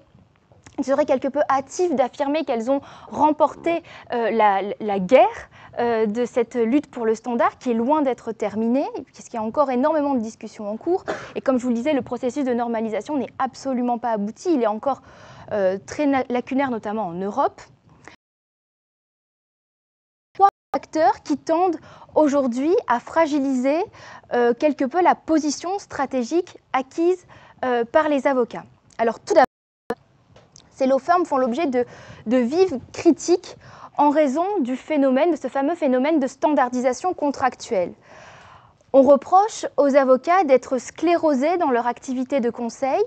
quelque peu hâtif d'affirmer qu'elles ont remporté la guerre de cette lutte pour le standard qui est loin d'être terminée, puisqu'il y a encore énormément de discussions en cours. Et comme je vous le disais, le processus de normalisation n'est absolument pas abouti, il est encore très lacunaire, notamment en Europe. Trois facteurs qui tendent aujourd'hui à fragiliser quelque peu la position stratégique acquise par les avocats. Alors tout d'abord, ces law firms font l'objet de vives critiques en raison de ce fameux phénomène de standardisation contractuelle. On reproche aux avocats d'être sclérosés dans leur activité de conseil,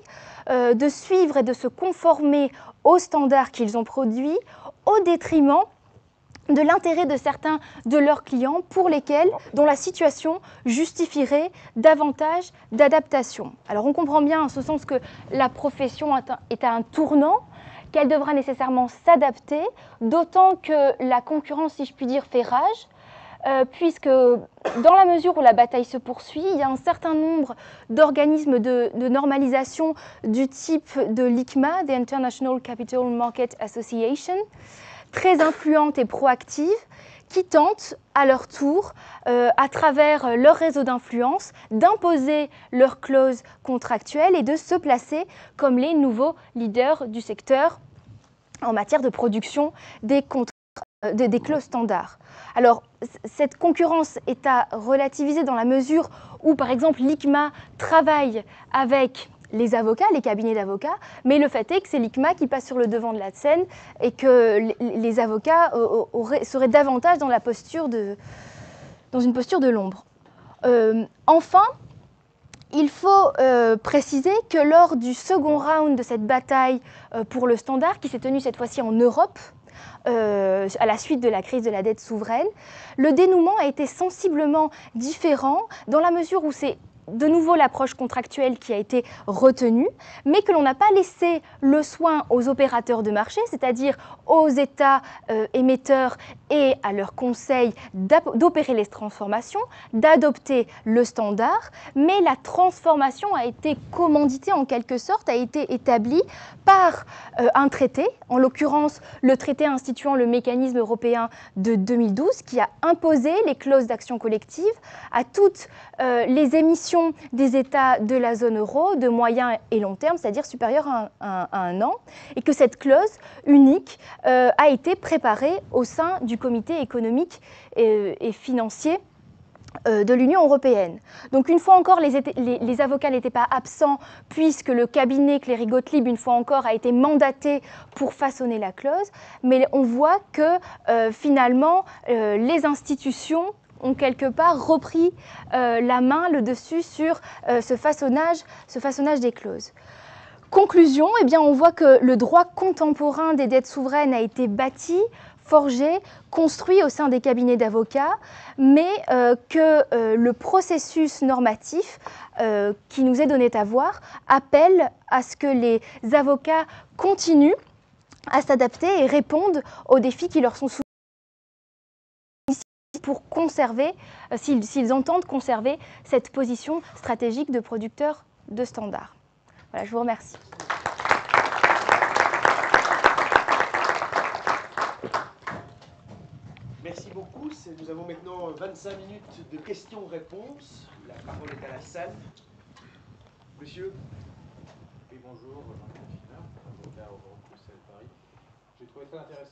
de suivre et de se conformer aux standards qu'ils ont produits au détriment de l'intérêt de certains de leurs clients dont la situation justifierait davantage d'adaptation. Alors on comprend bien en ce sens que la profession est à un tournant, qu'elle devra nécessairement s'adapter, d'autant que la concurrence, si je puis dire, fait rage, puisque dans la mesure où la bataille se poursuit, il y a un certain nombre d'organismes de normalisation du type de l'ICMA, The International Capital Market Association, très influentes et proactives, qui tentent à leur tour, à travers leur réseau d'influence, d'imposer leurs clauses contractuelles et de se placer comme les nouveaux leaders du secteur en matière de production des clauses standards. Alors, cette concurrence est à relativiser dans la mesure où, par exemple, l'ICMA travaille avec les avocats, les cabinets d'avocats, mais le fait est que c'est l'ICMA qui passe sur le devant de la scène et que les avocats seraient davantage dans une posture de l'ombre. Enfin, il faut préciser que lors du second round de cette bataille pour le standard, qui s'est tenue cette fois-ci en Europe, à la suite de la crise de la dette souveraine. Le dénouement a été sensiblement différent dans la mesure où c'est de nouveau l'approche contractuelle qui a été retenue, mais que l'on n'a pas laissé le soin aux opérateurs de marché, c'est-à-dire aux États émetteurs et à leurs conseils d'opérer les transformations, d'adopter le standard, mais la transformation a été commanditée en quelque sorte, a été établie par un traité, en l'occurrence le traité instituant le mécanisme européen de 2012, qui a imposé les clauses d'action collective à toutes les émissions des États de la zone euro de moyen et long terme, c'est-à-dire supérieures à un an, et que cette clause unique a été préparée au sein du comité économique et financier de l'Union européenne. Donc une fois encore, les avocats n'étaient pas absents puisque le cabinet Cléry-Gottlieb, une fois encore, a été mandaté pour façonner la clause, mais on voit que finalement, les institutions ont quelque part repris la main, le dessus sur ce façonnage des clauses. Conclusion, eh bien, on voit que le droit contemporain des dettes souveraines a été bâti, forgé, construit au sein des cabinets d'avocats, mais que le processus normatif qui nous est donné à voir appelle à ce que les avocats continuent à s'adapter et répondent aux défis qui leur sont soumis pour conserver, s'ils entendent conserver cette position stratégique de producteur de standards. Voilà, je vous remercie. Merci beaucoup. Nous avons maintenant 25 minutes de questions-réponses. La parole est à la salle. Monsieur. Oui, bonjour, Martin Finard, avocat au Bruxelles Paris. J'ai trouvé très intéressant